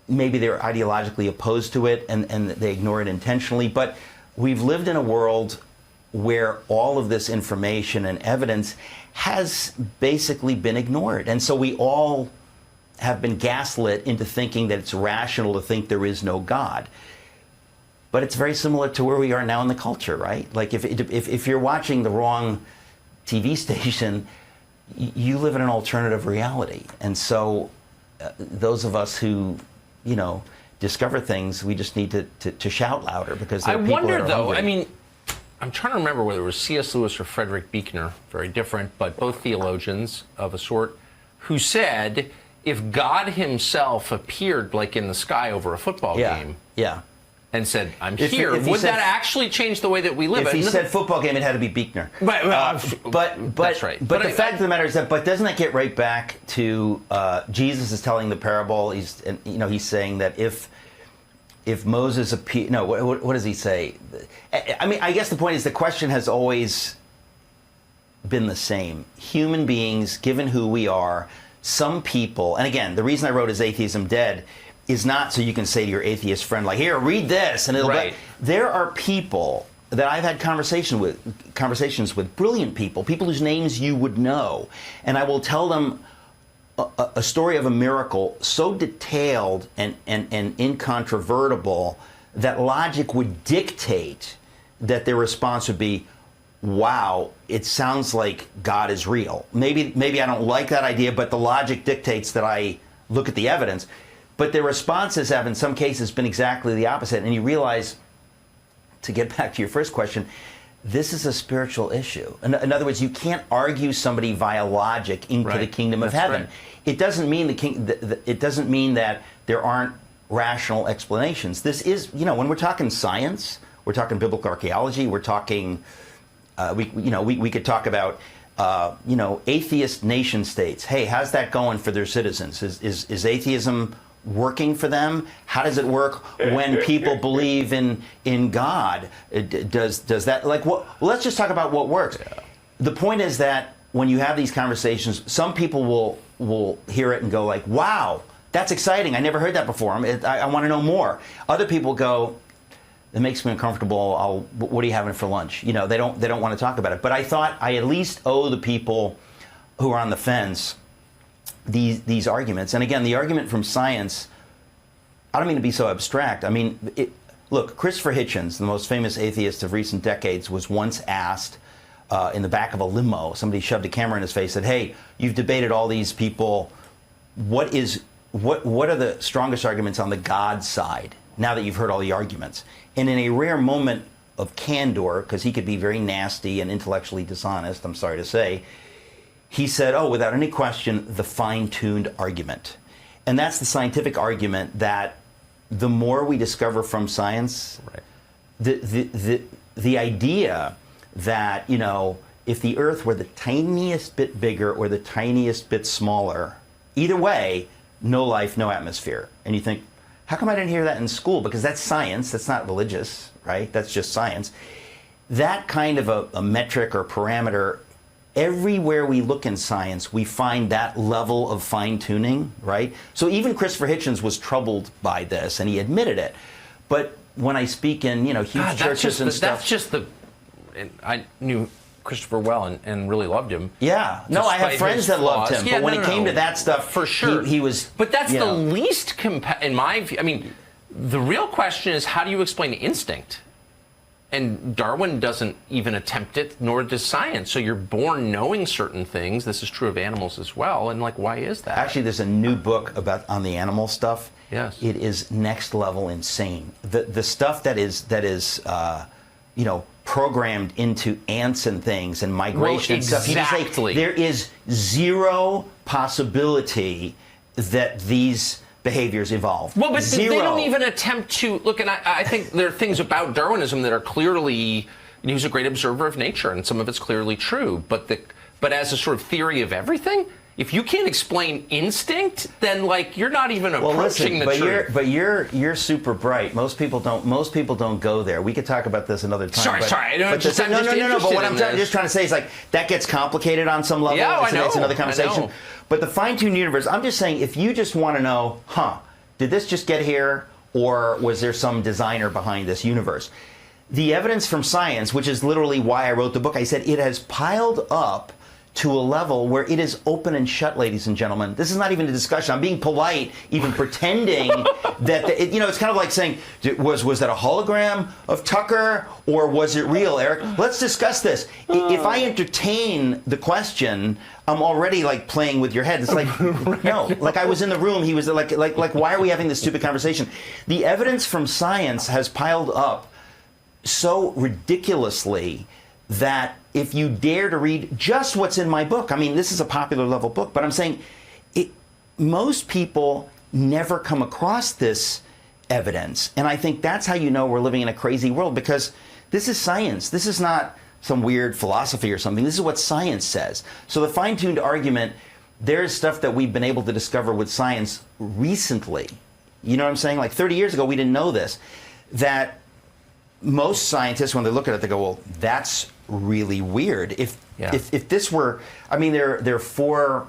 maybe they're ideologically opposed to it and they ignore it intentionally. But we've lived in a world where all of this information and evidence has basically been ignored. And so we all have been gaslit into thinking that it's rational to think there is no God. But it's very similar to where we are now in the culture, right? Like, if you're watching the wrong TV station, you live in an alternative reality. And so those of us who, discover things, we just need to shout louder, because there are people wonder, that are though, hungry. I'm trying to remember whether it was C.S. Lewis or Frederick Buechner, very different, but both theologians of a sort, who said, if God himself appeared, like, in the sky over a football game, and said, I'm here, would that actually change the way that we live? If he said football game, it had to be Buechner. But that's right. But the fact of the matter is that, doesn't that get right back to Jesus is telling the parable? He's saying that if Moses appeared, no, what does he say? I guess the point is, the question has always been the same. Human beings, given who we are, some people, and again, the reason I wrote Is Atheism Dead is not so you can say to your atheist friend, like, here, read this, and it'll right. There are people that I've had conversations with, brilliant people whose names you would know, and I will tell them a story of a miracle so detailed and incontrovertible that logic would dictate that their response would be, wow, it sounds like God is real. Maybe I don't like that idea, but the logic dictates that I look at the evidence. But their responses have, in some cases, been exactly the opposite. And you realize, to get back to your first question, this is a spiritual issue. In other words, you can't argue somebody via logic into the kingdom of heaven. Right. It doesn't mean it doesn't mean that there aren't rational explanations. This is, when we're talking science, we're talking biblical archaeology, we're talking We could talk about atheist nation states. Hey, how's that going for their citizens? Is atheism working for them? How does it work when people believe in God? Does that what? Well, let's just talk about what works. Yeah. The point is that when you have these conversations, some people will hear it and go like, "Wow, that's exciting! I never heard that before. I want to know more." Other people go, "It makes me uncomfortable. What are you having for lunch?" They don't want to talk about it. But I thought I at least owe the people who are on the fence these arguments. And again, the argument from science, I don't mean to be so abstract. I mean, look, Christopher Hitchens, the most famous atheist of recent decades, was once asked in the back of a limo, somebody shoved a camera in his face, said, "Hey, you've debated all these people. What are the strongest arguments on the God side now that you've heard all the arguments?" And in a rare moment of candor, because he could be very nasty and intellectually dishonest, I'm sorry to say, he said, "Oh, without any question, the fine-tuned argument." And that's the scientific argument that the more we discover from science, right, the idea that, if the Earth were the tiniest bit bigger or the tiniest bit smaller, either way, no life, no atmosphere. And you think, how come I didn't hear that in school? Because that's science, that's not religious, right? That's just science. That kind of a metric or parameter, everywhere we look in science, we find that level of fine-tuning, right? So even Christopher Hitchens was troubled by this, and he admitted it. But when I speak in, huge churches and stuff... That's just and I knew Christopher well and really loved him. Yeah. No, I have friends that loved him. Yeah, but when it came to that stuff, for sure, he was... But that's the least, in my view, I mean, the real question is, how do you explain instinct? And Darwin doesn't even attempt it, nor does science. So you're born knowing certain things. This is true of animals as well. And why is that? Actually, there's a new book on the animal stuff. Yes. It is next level insane. The stuff that is programmed into ants and things and migration and stuff. Exactly. There is zero possibility that these behaviors evolve. Well, but zero. They don't even attempt to look. And I think there are things about Darwinism that are clearly. He was a great observer of nature, and some of it's clearly true. But as a sort of theory of everything, if you can't explain instinct, then you're not even approaching the truth. But you're super bright. Most people don't go there. We could talk about this another time. Sorry. No. But what I'm just trying to say is that gets complicated on some level. Yeah, I know. It's another conversation. I know. But the fine-tuned universe, I'm just saying, if you just want to know, did this just get here, or was there some designer behind this universe? The evidence from science, which is literally why I wrote the book, I said it has piled up to a level where it is open and shut, ladies and gentlemen. This is not even a discussion. I'm being polite, even pretending that, it's kind of like saying, was that a hologram of Tucker, or was it real, Eric? Let's discuss this. If I entertain the question, I'm already playing with your head. It's right. No, I was in the room. He was like, why are we having this stupid conversation? The evidence from science has piled up so ridiculously that if you dare to read just what's in my book, I mean, this is a popular level book, but I'm saying most people never come across this evidence. And I think that's how you know we're living in a crazy world, because this is science. This is not some weird philosophy or something. This is what science says. So the fine-tuned argument, there's stuff that we've been able to discover with science recently. You know what I'm saying? 30 years ago, we didn't know this. That most scientists, when they look at it, they go, well, that's really weird. If this were, I mean, there are four,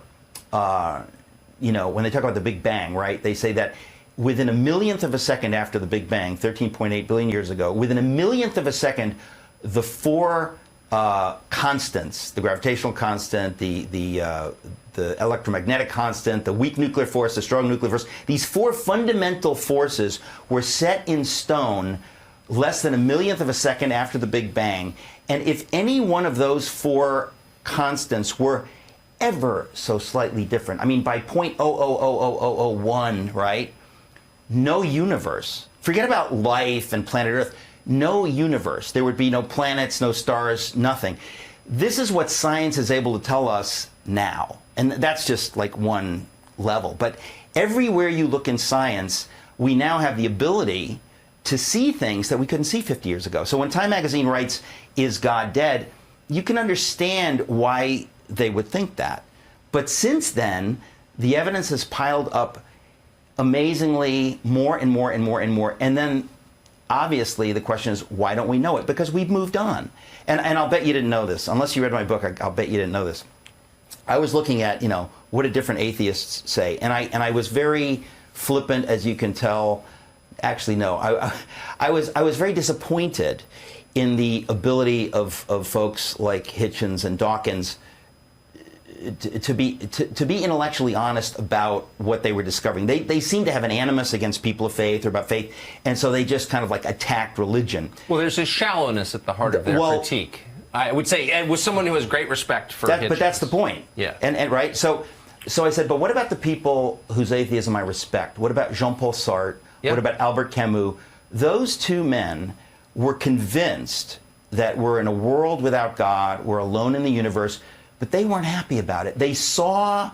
when they talk about the Big Bang, right, they say that within a millionth of a second after the Big Bang, 13.8 billion years ago, within a millionth of a second, the four constants, the gravitational constant, the electromagnetic constant, the weak nuclear force, the strong nuclear force, these four fundamental forces were set in stone less than a millionth of a second after the Big Bang. And if any one of those four constants were ever so slightly different, I mean, by 0.000001, right? No universe. Forget about life and planet Earth. No universe. There would be no planets, no stars, nothing. This is what science is able to tell us now. And that's just one level. But everywhere you look in science, we now have the ability to see things that we couldn't see 50 years ago. So when Time magazine writes, "Is God dead?" you can understand why they would think that. But since then, the evidence has piled up amazingly more and more and more and more. And then, obviously, the question is, why don't we know it? Because we've moved on. And I'll bet you didn't know this. Unless you read my book, I'll bet you didn't know this. I was looking at, what did different atheists say? And I was very flippant, as you can tell. Actually, no. I was very disappointed in the ability of folks like Hitchens and Dawkins to be intellectually honest about what they were discovering. They seem to have an animus against people of faith or about faith, and so they just kind of like attacked religion. Well, there's a shallowness at the heart of their critique. I would say, and with someone who has great respect for Hitchens. But that's the point. Yeah. And right. So I said, but what about the people whose atheism I respect? What about Jean-Paul Sartre? Yeah. What about Albert Camus? Those two men were convinced that we're in a world without God, we're alone in the universe, but they weren't happy about it. They saw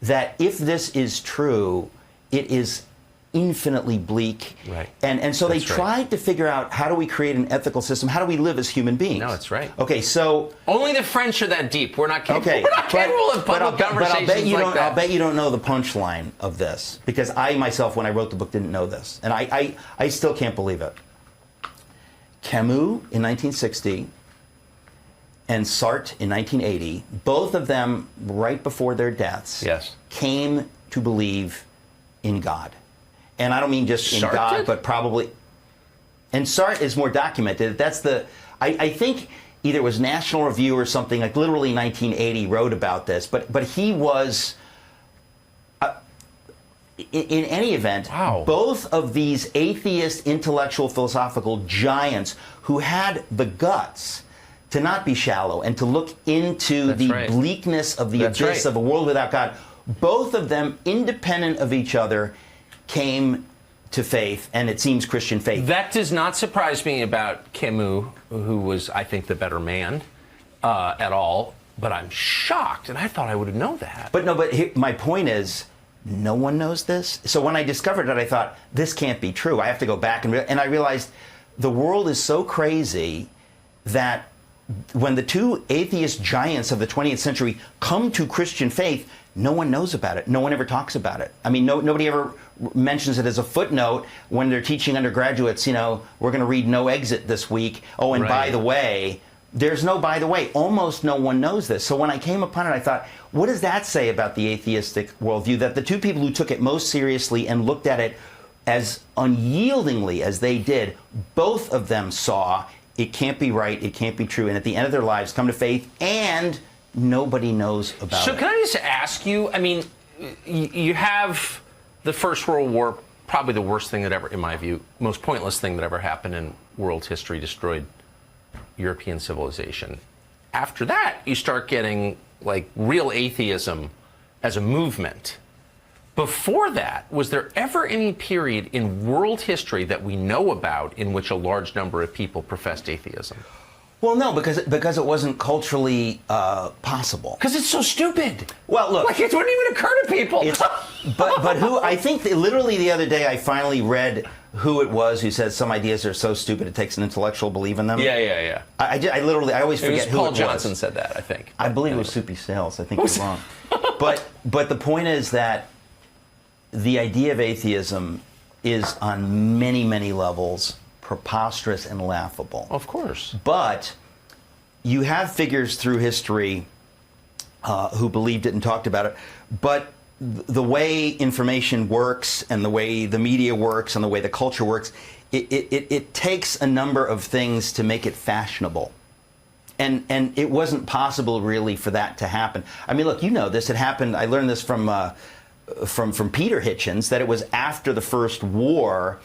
that if this is true, it is infinitely bleak. Right. And so they That's right. tried to figure out, how do we create an ethical system? How do we live as human beings? No, that's right. Okay, so only the French are that deep. We're not capable. okay, We're not capable of public conversations like that. I'll bet you don't know the punchline of this, because I myself, when I wrote the book, didn't know this, and I still can't believe it. Camus in 1960 and Sartre in 1980, both of them right before their deaths, Yes. came to believe in God. And I don't mean just in Sartre God, did? but probably. And Sartre is more documented. That's the. I think either it was National Review or something, like literally 1980 wrote about this. But he was. In any event, Wow. both of these atheist, intellectual, philosophical giants who had the guts to not be shallow and to look into That's the right. bleakness of the That's abyss right. of a world without God, both of them, independent of each other, came to faith, and it seems Christian faith. That does not surprise me about Camus, who was, I think, the better man at all. But I'm shocked, and I thought I would have known that. But here, my point is, no one knows this. So when I discovered it, I thought, this can't be true. I have to go back and I realized the world is so crazy that when the two atheist giants of the 20th century come to Christian faith, no one knows about it. No one ever talks about it. I mean, nobody ever mentions it as a footnote when they're teaching undergraduates, we're going to read No Exit this week. Oh, and Right. by the way, there's no by the way. Almost no one knows this. So when I came upon it, I thought, what does that say about the atheistic worldview? That the two people who took it most seriously and looked at it as unyieldingly as they did, both of them saw it can't be right, it can't be true, and at the end of their lives come to faith, and nobody knows about it. So can I just ask you, I mean, you have the First World War, probably the worst thing that ever, in my view, most pointless thing that ever happened in world history, destroyed European civilization. After that, you start getting like real atheism as a movement. Before that, was there ever any period in world history that we know about in which a large number of people professed atheism? Well, no, because it wasn't culturally possible. Because it's so stupid. Well, look, Like, it wouldn't even occur to people. but who? I think literally the other day I finally read who it was who said some ideas are so stupid it takes an intellectual to believe in them. Yeah. I literally always It forget was who Paul it was. Johnson said that, I think. I believe it was Soupy Sales. I think you're wrong. But the point is that the idea of atheism is on many, many levels preposterous and laughable. Of course. But you have figures through history who believed it and talked about it. But the way information works and the way the media works and the way the culture works, it takes a number of things to make it fashionable. And it wasn't possible really for that to happen. I mean, look, you know this. It happened. I learned this from Peter Hitchens, that it was after the First War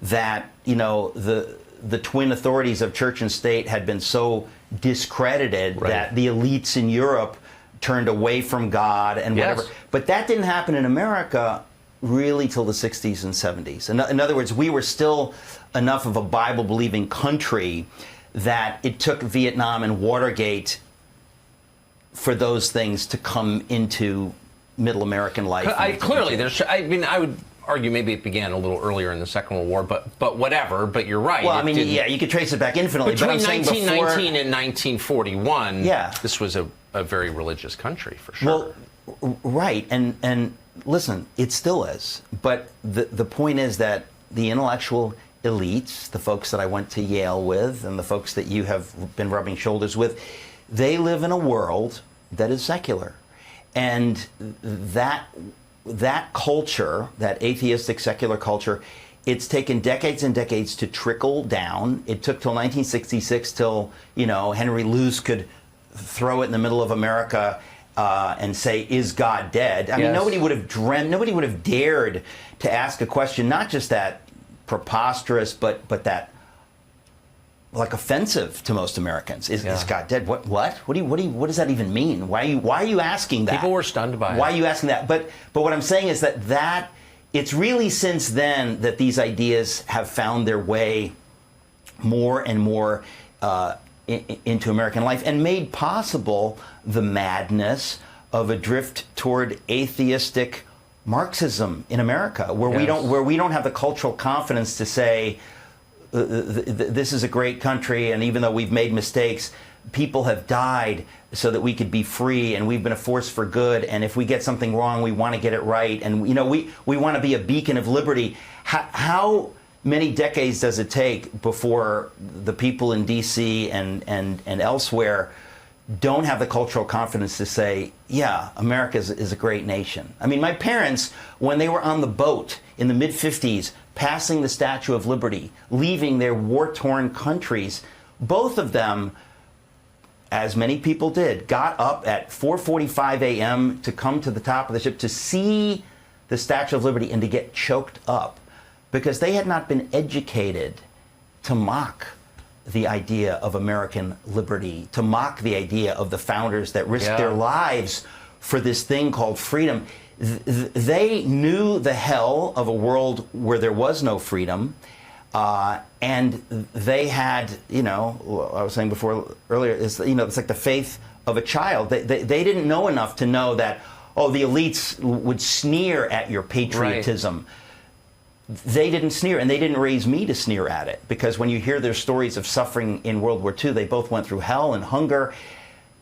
that the twin authorities of church and state had been so discredited that the elites in Europe turned away from God and whatever. Yes. But that didn't happen in America really till the 60s and 70s. In other words, we were still enough of a Bible-believing country that it took Vietnam and Watergate for those things to come into middle American life. Clearly, I would argue maybe it began a little earlier in the Second World War, but whatever. But you're right. Well, I mean, yeah, you could trace it back infinitely. Between but I'm saying 1919 and 1941, yeah, this was a very religious country for sure. Well, right, and listen, it still is. But the point is that the intellectual elites, the folks that I went to Yale with, and the folks that you have been rubbing shoulders with, they live in a world that is secular, and that culture, that atheistic secular culture, it's taken decades and decades to trickle down. It took till 1966 till, Henry Luce could throw it in the middle of America and say, is God dead? I mean, nobody would have dreamt, nobody would have dared to ask a question, not just that preposterous, but that like offensive to most Americans. Is God dead? What? What does that even mean? Why are you asking that? People were stunned by it. Why are you asking that? But what I'm saying is that it's really since then that these ideas have found their way more and more into American life and made possible the madness of a drift toward atheistic Marxism in America, where we don't have the cultural confidence to say this is a great country, and even though we've made mistakes, people have died so that we could be free, and we've been a force for good, and if we get something wrong, we want to get it right, and we want to be a beacon of liberty. How many decades does it take before the people in D.C. and elsewhere don't have the cultural confidence to say, yeah, America is a great nation? I mean, my parents, when they were on the boat in the mid-50s, passing the Statue of Liberty, leaving their war-torn countries, both of them, as many people did, got up at 4:45 a.m. to come to the top of the ship to see the Statue of Liberty and to get choked up because they had not been educated to mock the idea of American liberty, to mock the idea of the founders that risked their lives for this thing called freedom. They knew the hell of a world where there was no freedom, and they had, I was saying earlier, it's like the faith of a child. They didn't know enough to know that, the elites would sneer at your patriotism. Right. They didn't sneer, and they didn't raise me to sneer at it, because when you hear their stories of suffering in World War II, they both went through hell and hunger.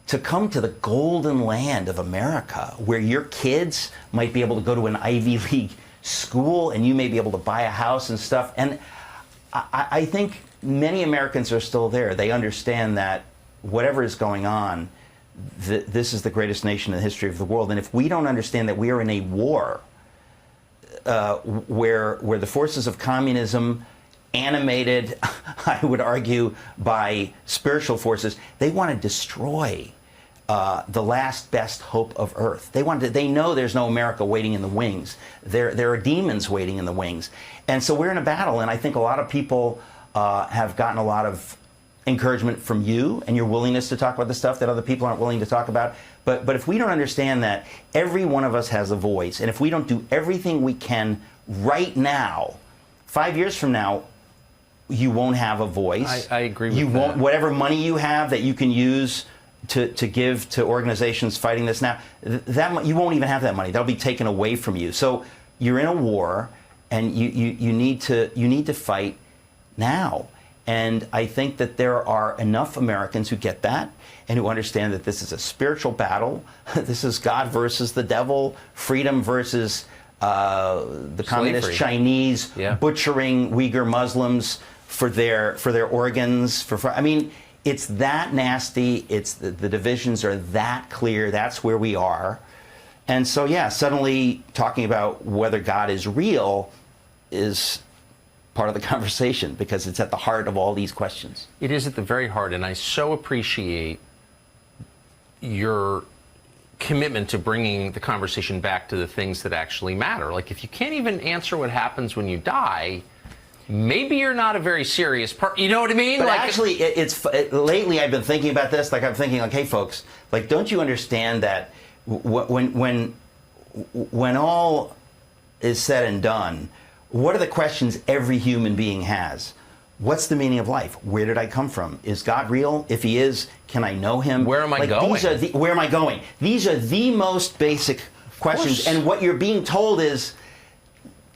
To come to the golden land of America, where your kids might be able to go to an Ivy League school and you may be able to buy a house and stuff. And I think many Americans are still there. They understand that whatever is going on, this is the greatest nation in the history of the world. And if we don't understand that we are in a war where the forces of communism, animated, I would argue, by spiritual forces, they want to destroy the last best hope of Earth. They know there's no America waiting in the wings. There are demons waiting in the wings. And so we're in a battle, and I think a lot of people have gotten a lot of encouragement from you and your willingness to talk about the stuff that other people aren't willing to talk about. But if we don't understand that every one of us has a voice, and if we don't do everything we can right now, 5 years from now, you won't have a voice. I agree with that. You won't, whatever money you have that you can use to give to organizations fighting this now, you won't even have that money. That'll be taken away from you. So you're in a war, and you need to fight now. And I think that there are enough Americans who get that and who understand that this is a spiritual battle. This is God versus the devil, freedom versus the communist Chinese butchering Uyghur Muslims for their organs. I mean, it's that nasty. It's the divisions are that clear. That's where we are. And so, suddenly talking about whether God is real is part of the conversation, because it's at the heart of all these questions. It is at the very heart, and I so appreciate your commitment to bringing the conversation back to the things that actually matter. Like, if you can't even answer what happens when you die, maybe you're not a very serious person. You know what I mean? But actually, lately I've been thinking about this. Like, I'm thinking, hey, folks, like, don't you understand that when all is said and done, what are the questions every human being has? What's the meaning of life? Where did I come from? Is God real? If he is, can I know him? Where am I going? Where am I going? These are the most basic questions. And what you're being told is,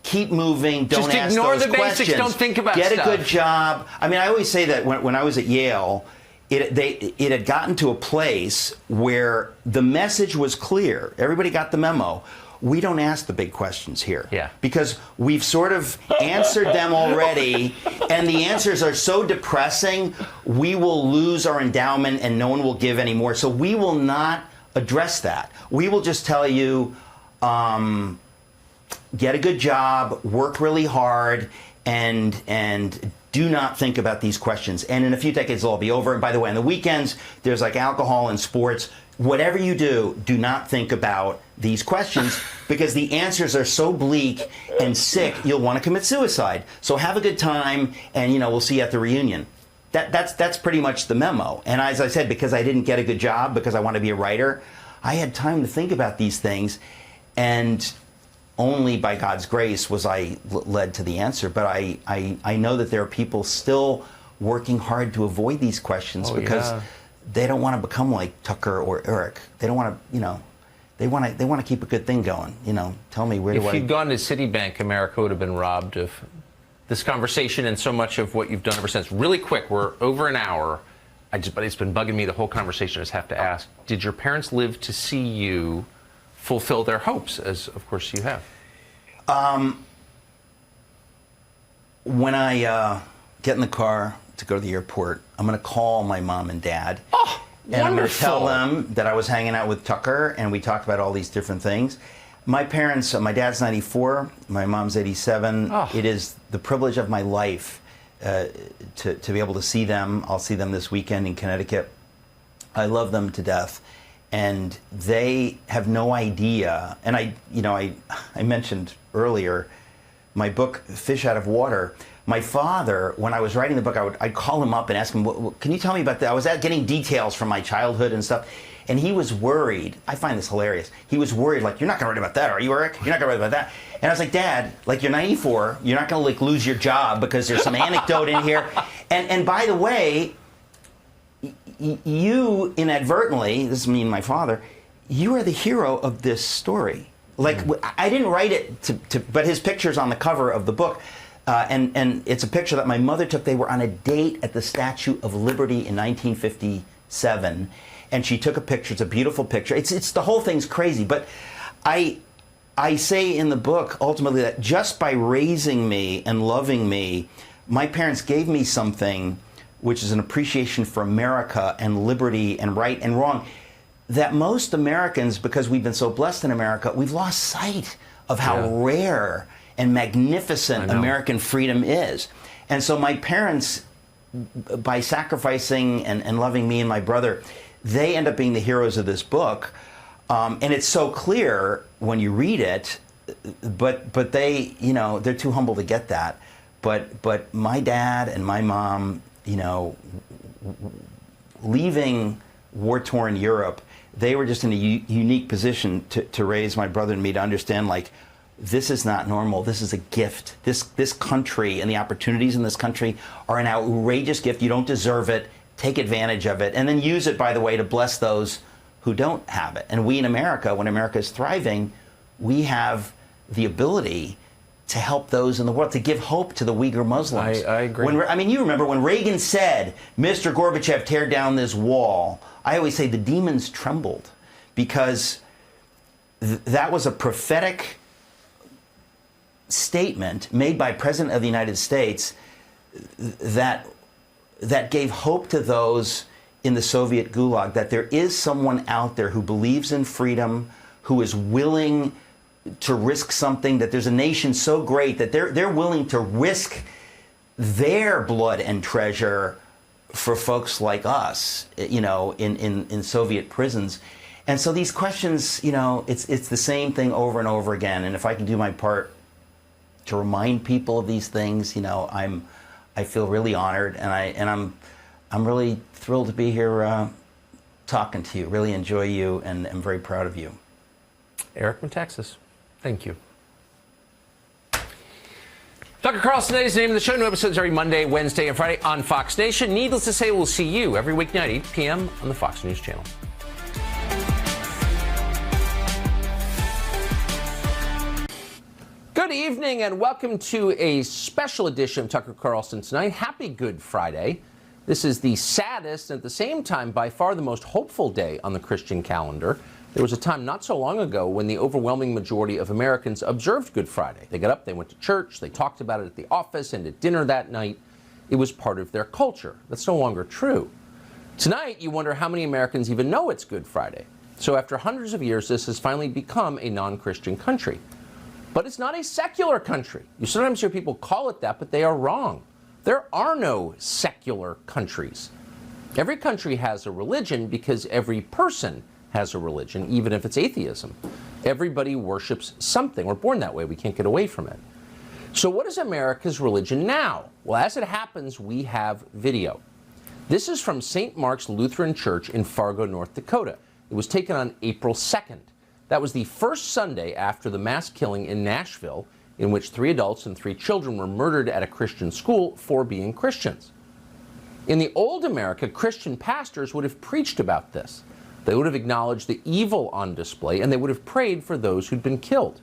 keep moving. Don't Just ask ignore those the basics. questions. Don't think about Get stuff. a good job. I mean, I always say that when I was at Yale, it had gotten to a place where the message was clear. Everybody got the memo. We don't ask the big questions here. Yeah. Because we've sort of answered them already, and the answers are so depressing, we will lose our endowment and no one will give any more. So we will not address that. We will just tell you, get a good job, work really hard, and do not think about these questions. And in a few decades, it'll all be over. And by the way, on the weekends, there's like alcohol and sports. Whatever you do not think about these questions because the answers are so bleak and sick, you'll want to commit suicide. So have a good time, and we'll see you at the reunion. That's pretty much the memo. And as I said, because I didn't get a good job, because I want to be a writer, I had time to think about these things, and only by God's grace was I led to the answer. But I know that there are people still working hard to avoid these questions because they don't want to become like Tucker or Eric. They don't want to, they want to keep a good thing going. Tell me where do I... If you'd gone to Citibank, America would have been robbed of this conversation and so much of what you've done ever since. Really quick, we're over an hour. But it's been bugging me the whole conversation. I just have to ask, did your parents live to see you fulfill their hopes, as of course you have? When I get in the car to go to the airport, I'm going to call my mom and dad. Oh, and I'm going to tell wonderful. them that I was hanging out with Tucker and we talked about all these different things. My parents, my dad's 94, my mom's 87. Oh. It is the privilege of my life to be able to see them. I'll see them this weekend in Connecticut. I love them to death. And they have no idea. And I mentioned earlier my book, Fish Out of Water. My father, when I was writing the book, I'd call him up and ask him, can you tell me about that? I was getting details from my childhood and stuff. And he was worried. I find this hilarious. He was worried, like, you're not going to write about that, are you, Eric? You're not going to write about that. And I was like, Dad, like, you're 94. You're not going to, like, lose your job because there's some anecdote in here. And by the way, you inadvertently, this is me and my father, you are the hero of this story. Like, I didn't write it but his picture's on the cover of the book. And it's a picture that my mother took. They were on a date at the Statue of Liberty in 1957. And she took a picture. It's a beautiful picture. It's the whole thing's crazy. But I say in the book, ultimately, that just by raising me and loving me, my parents gave me something which is an appreciation for America and liberty and right and wrong, that most Americans, because we've been so blessed in America, we've lost sight of how rare and magnificent American freedom is. And so my parents, by sacrificing and loving me and my brother, they end up being the heroes of this book. And it's so clear when you read it, but they, they're too humble to get that. But my dad and my mom, leaving war-torn Europe, they were just in a unique position to raise my brother and me to understand, like, this is not normal. This is a gift. This country and the opportunities in this country are an outrageous gift. You don't deserve it. Take advantage of it. And then use it, by the way, to bless those who don't have it. And we in America, when America is thriving, we have the ability to help those in the world, to give hope to the Uyghur Muslims. I agree. You remember when Reagan said, Mr. Gorbachev, tear down this wall, I always say the demons trembled, because that was a prophetic statement made by President of the United States that gave hope to those in the Soviet gulag, that there is someone out there who believes in freedom, who is willing to risk something, that there's a nation so great that they're willing to risk their blood and treasure for folks like us, in Soviet prisons. And so these questions, it's the same thing over and over again. And if I can do my part to remind people of these things, I feel really honored, and I'm really thrilled to be here talking to you. Really enjoy you, and I'm very proud of you. Eric Metaxas, thank you. Dr. Carlson today is the name of the show. New episodes every Monday, Wednesday, and Friday on Fox Nation. Needless to say, we'll see you every weeknight, 8 p.m. on the Fox News Channel. Good evening. evening and welcome to a special edition of Tucker Carlson Tonight. Happy Good Friday. This is the saddest and at the same time by far the most hopeful day on the Christian calendar. There was a time not so long ago when the overwhelming majority of Americans observed Good Friday. They got up, they went to church, they talked about it at the office and at dinner that night. It was part of their culture. That's no longer true. Tonight, you wonder how many Americans even know it's Good Friday. So after hundreds of years, this has finally become a non-Christian country. But it's not a secular country. You sometimes hear people call it that, but they are wrong. There are no secular countries. Every country has a religion because every person has a religion, even if it's atheism. Everybody worships something. We're born that way. We can't get away from it. So what is America's religion now? Well, as it happens, we have video. This is from St. Mark's Lutheran Church in Fargo, North Dakota. It was taken on April 2nd. That was the first Sunday after the mass killing in Nashville, in which 3 adults and 3 children were murdered at a Christian school for being Christians. In the old America, Christian pastors would have preached about this. They would have acknowledged the evil on display, and they would have prayed for those who'd been killed.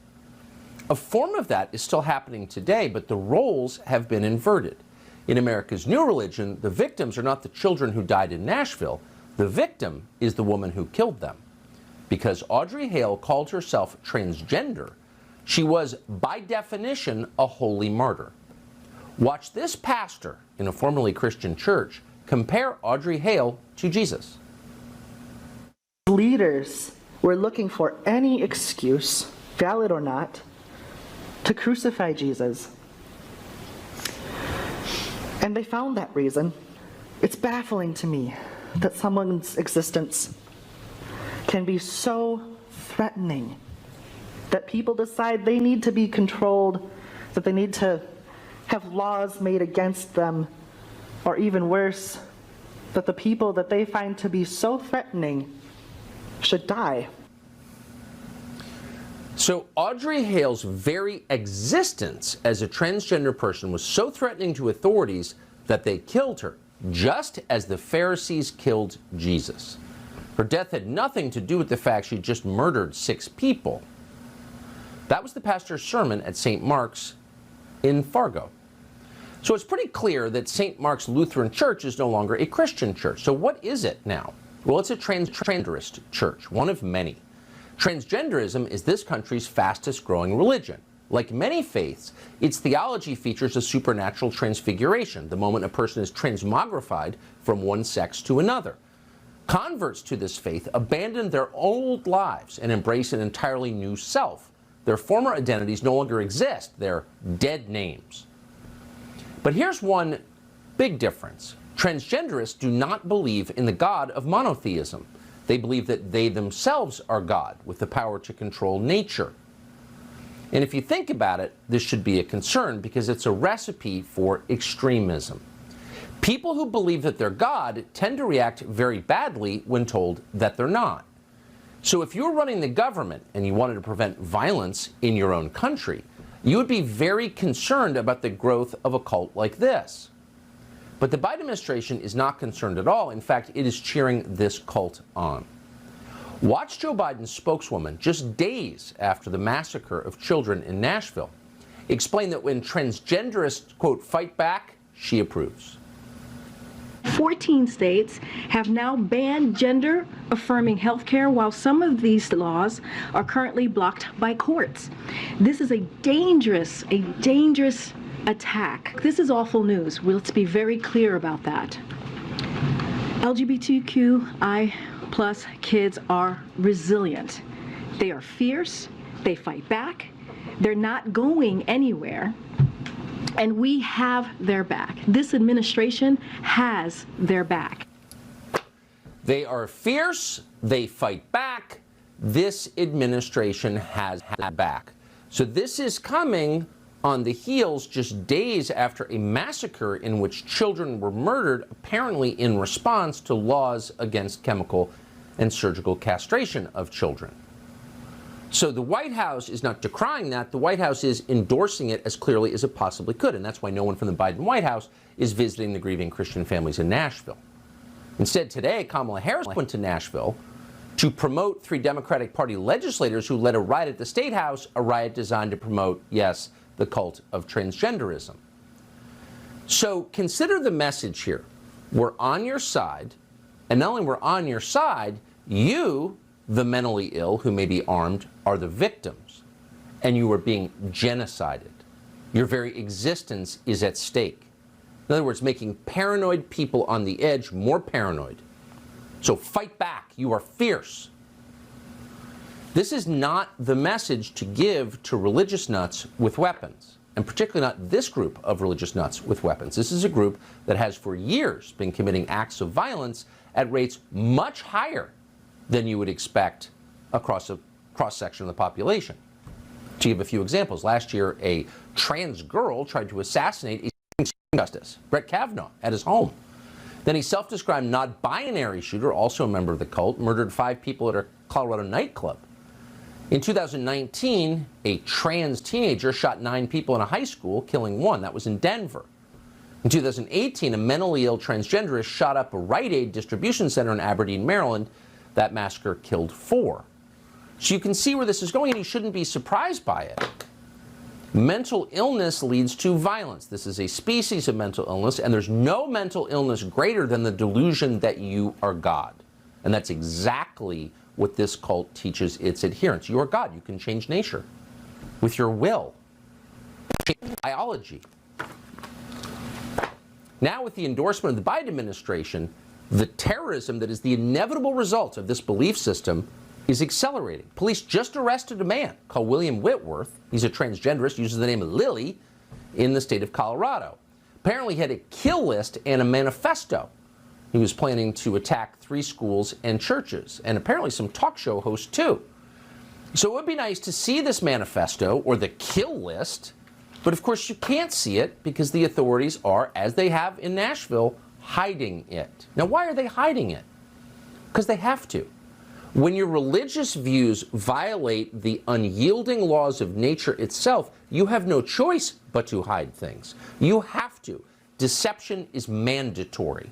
A form of that is still happening today, but the roles have been inverted. In America's new religion, the victims are not the children who died in Nashville. The victim is the woman who killed them. Because Audrey Hale called herself transgender, she was, by definition, a holy martyr. Watch this pastor in a formerly Christian church compare Audrey Hale to Jesus. Leaders were looking for any excuse, valid or not, to crucify Jesus. And they found that reason. It's baffling to me that someone's existence can be so threatening that people decide they need to be controlled, that they need to have laws made against them, or even worse, that the people that they find to be so threatening should die. So Audrey Hale's very existence as a transgender person was so threatening to authorities that they killed her, just as the Pharisees killed Jesus. Her death had nothing to do with the fact she just murdered 6 people. That was the pastor's sermon at St. Mark's in Fargo. So it's pretty clear that St. Mark's Lutheran Church is no longer a Christian church. So what is it now? Well, it's a transgenderist church, one of many. Transgenderism is this country's fastest growing religion. Like many faiths, its theology features a supernatural transfiguration, the moment a person is transmogrified from one sex to another. Converts to this faith abandon their old lives and embrace an entirely new self. Their former identities no longer exist. They're dead names. But here's one big difference. Transgenderists do not believe in the God of monotheism. They believe that they themselves are God with the power to control nature. And if you think about it, this should be a concern because it's a recipe for extremism. People who believe that they're God tend to react very badly when told that they're not. So if you're running the government and you wanted to prevent violence in your own country, you would be very concerned about the growth of a cult like this. But the Biden administration is not concerned at all. In fact, it is cheering this cult on. Watch Joe Biden's spokeswoman, just days after the massacre of children in Nashville, explain that when transgenderists, quote, fight back, she approves. 14 states have now banned gender-affirming health care, while some of these laws are currently blocked by courts. This is a dangerous attack. This is awful news. Let's be very clear about that. LGBTQI+ kids are resilient. They are fierce. They fight back. They're not going anywhere. And we have their back. This administration has their back. They are fierce, they fight back, this administration has had back. So this is coming on the heels just days after a massacre in which children were murdered, apparently in response to laws against chemical and surgical castration of children. So the White House is not decrying that. The White House is endorsing it as clearly as it possibly could. And that's why no one from the Biden White House is visiting the grieving Christian families in Nashville. Instead, today, Kamala Harris went to Nashville to promote 3 Democratic Party legislators who led a riot at the State House, a riot designed to promote, yes, the cult of transgenderism. So consider the message here. We're on your side, and not only we're on your side, you, the mentally ill who may be armed, are the victims, and you are being genocided. Your very existence is at stake. In other words, making paranoid people on the edge more paranoid. So fight back. You are fierce. This is not the message to give to religious nuts with weapons, and particularly not this group of religious nuts with weapons. This is a group that has for years been committing acts of violence at rates much higher than you would expect across a cross-section of the population. To give a few examples, last year a trans girl tried to assassinate a justice, Brett Kavanaugh, at his home. Then a self-described non-binary shooter, also a member of the cult, murdered 5 people at a Colorado nightclub. In 2019, a trans teenager shot 9 people in a high school, killing 1. That was in Denver. In 2018, a mentally ill transgenderist shot up a Rite Aid distribution center in Aberdeen, Maryland. That massacre killed 4. So you can see where this is going, and you shouldn't be surprised by it. Mental illness leads to violence. This is a species of mental illness, and there's no mental illness greater than the delusion that you are God. And that's exactly what this cult teaches its adherents. You are God. You can change nature with your will. Change biology. Now, with the endorsement of the Biden administration, the terrorism that is the inevitable result of this belief system is accelerating. Police just arrested a man called William Whitworth. He's a transgenderist, uses the name of Lily, in the state of Colorado. Apparently he had a kill list and a manifesto. He was planning to attack 3 schools and churches, and apparently some talk show hosts too. So it would be nice to see this manifesto or the kill list, but of course you can't see it because the authorities are, as they have in Nashville, hiding it. Now, why are they hiding it? Because they have to. When your religious views violate the unyielding laws of nature itself, you have no choice but to hide things. You have to. Deception is mandatory,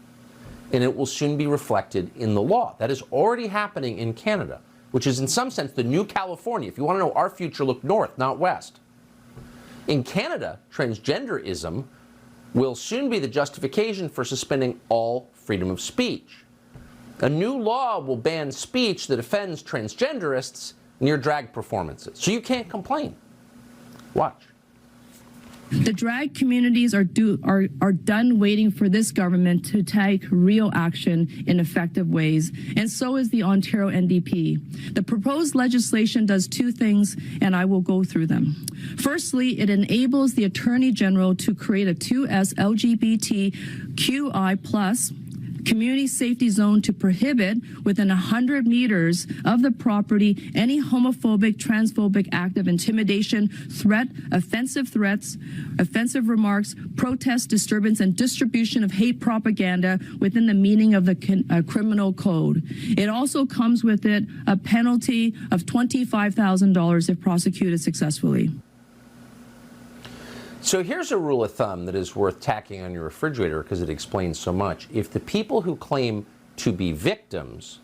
and it will soon be reflected in the law. That is already happening in Canada, which is in some sense the new California. If you want to know our future, look north, not west. In Canada, transgenderism will soon be the justification for suspending all freedom of speech. A new law will ban speech that offends transgenderists near drag performances. So you can't complain. Watch. The drag communities are done waiting for this government to take real action in effective ways, and so is the Ontario NDP. The proposed legislation does 2 things, and I will go through them. Firstly, it enables the Attorney General to create a 2S LGBTQI+ community safety zone to prohibit within 100 meters of the property any homophobic, transphobic act of intimidation, threat, offensive threats, offensive remarks, protest, disturbance, and distribution of hate propaganda within the meaning of the criminal code. It also comes with it a penalty of $25,000 if prosecuted successfully. So here's a rule of thumb that is worth tacking on your refrigerator because it explains so much. If the people who claim to be victims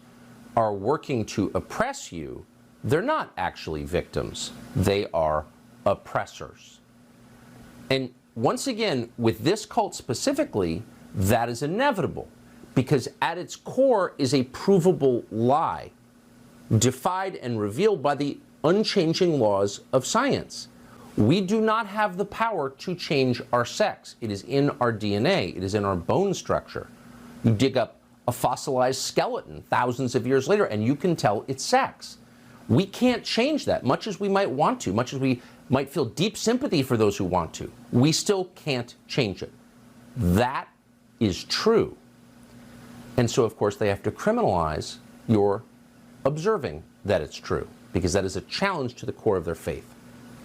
are working to oppress you, they're not actually victims. They are oppressors. And once again, with this cult specifically, that is inevitable because at its core is a provable lie, defied and revealed by the unchanging laws of science. We do not have the power to change our sex. It is in our DNA. It is in our bone structure. You dig up a fossilized skeleton thousands of years later, and you can tell it's sex. We can't change that, much as we might want to, much as we might feel deep sympathy for those who want to. We still can't change it. That is true. And so, of course, they have to criminalize your observing that it's true, because that is a challenge to the core of their faith.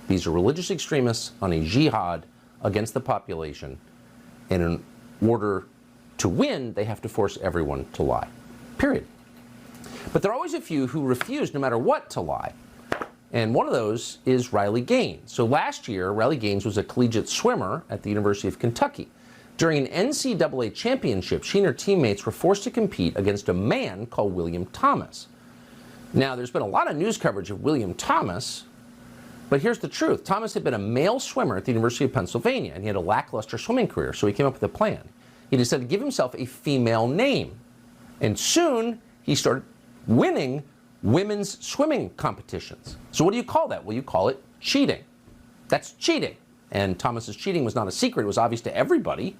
These are religious extremists on a jihad against the population, and in order to win, they have to force everyone to lie, period. But there are always a few who refuse, no matter what, to lie. And one of those is Riley Gaines. So last year, Riley Gaines was a collegiate swimmer at the University of Kentucky. During an NCAA championship, she and her teammates were forced to compete against a man called William Thomas. Now, there's been a lot of news coverage of William Thomas, But here's the truth. Thomas had been a male swimmer at the University of Pennsylvania, and he had a lackluster swimming career, so he came up with a plan. He decided to give himself a female name. And soon, he started winning women's swimming competitions. So what do you call that? Well, you call it cheating. That's cheating. And Thomas's cheating was not a secret. It was obvious to everybody.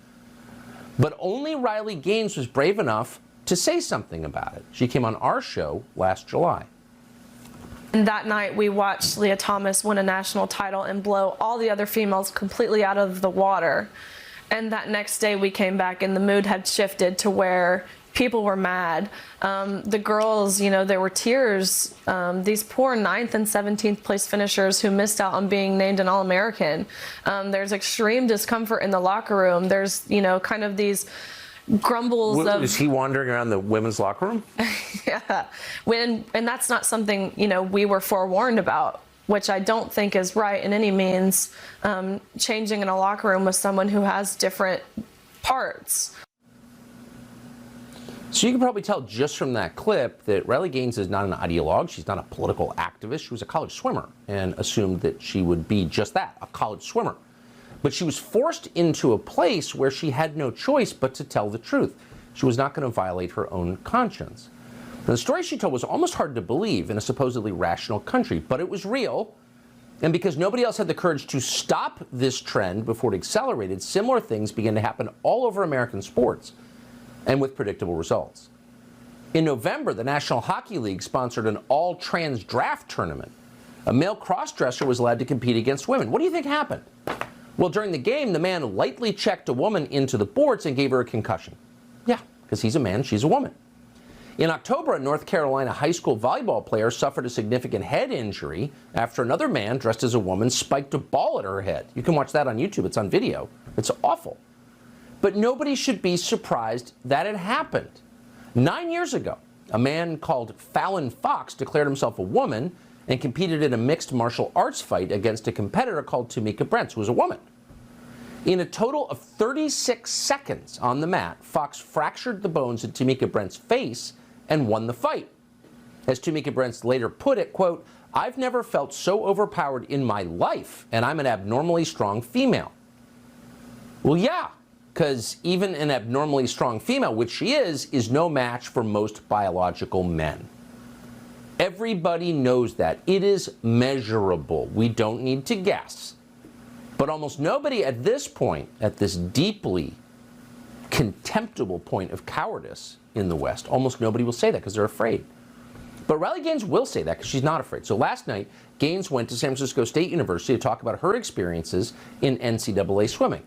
But only Riley Gaines was brave enough to say something about it. She came on our show last July. And that night, we watched Leah Thomas win a national title and blow all the other females completely out of the water. And that next day, we came back and the mood had shifted to where people were mad. The girls, you know, there were tears. These poor 9th and 17th place finishers who missed out on being named an All-American. There's extreme discomfort in the locker room. There's, you know, kind of these grumbles of... Is he wandering around the women's locker room? Yeah. And that's not something, you know, we were forewarned about, which I don't think is right in any means, changing in a locker room with someone who has different parts. So you can probably tell just from that clip that Riley Gaines is not an ideologue. She's not a political activist. She was a college swimmer and assumed that she would be just that, a college swimmer. But she was forced into a place where she had no choice but to tell the truth. She was not going to violate her own conscience. Now, the story she told was almost hard to believe in a supposedly rational country, but it was real. And because nobody else had the courage to stop this trend before it accelerated, similar things began to happen all over American sports, and with predictable results. In November, the National Hockey League sponsored an all-trans draft tournament. A male cross-dresser was allowed to compete against women. What do you think happened? Well, during the game, the man lightly checked a woman into the boards and gave her a concussion. Yeah, because he's a man, she's a woman. In October, a North Carolina high school volleyball player suffered a significant head injury after another man dressed as a woman spiked a ball at her head. You can watch that on YouTube. It's on video. It's awful. But nobody should be surprised that it happened. 9 years ago, a man called Fallon Fox declared himself a woman and competed in a mixed martial arts fight against a competitor called Tamika Brents, who was a woman. In a total of 36 seconds on the mat, Fox fractured the bones in Tamika Brents' face and won the fight. As Tamika Brents later put it, quote, "I've never felt so overpowered in my life, and I'm an abnormally strong female." Well, yeah, because even an abnormally strong female, which she is no match for most biological men. Everybody knows that. It is measurable. We don't need to guess. But almost nobody at this point, at this deeply contemptible point of cowardice in the West, almost nobody will say that because they're afraid. But Riley Gaines will say that because she's not afraid. So last night, Gaines went to San Francisco State University to talk about her experiences in NCAA swimming.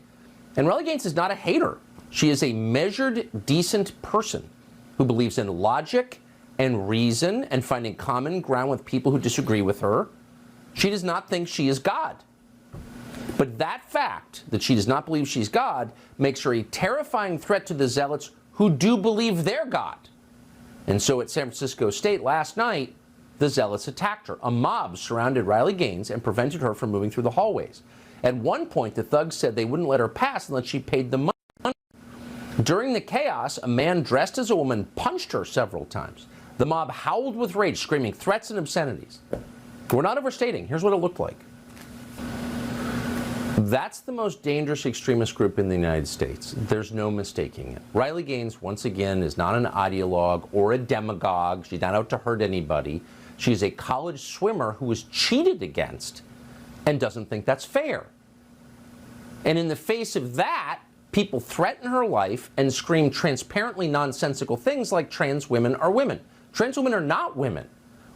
And Riley Gaines is not a hater. She is a measured, decent person who believes in logic and reason and finding common ground with people who disagree with her. She does not think she is God. But that fact, that she does not believe she's God, makes her a terrifying threat to the zealots who do believe they're God. And so at San Francisco State last night, the zealots attacked her. A mob surrounded Riley Gaines and prevented her from moving through the hallways. At one point, the thugs said they wouldn't let her pass unless she paid the money. During the chaos, a man dressed as a woman punched her several times. The mob howled with rage, screaming threats and obscenities. We're not overstating. Here's what it looked like. That's the most dangerous extremist group in the United States. There's no mistaking it. Riley Gaines, once again, is not an ideologue or a demagogue. She's not out to hurt anybody. She's a college swimmer who was cheated against and doesn't think that's fair. And in the face of that, people threaten her life and scream transparently nonsensical things like trans women are women. Trans women are not women.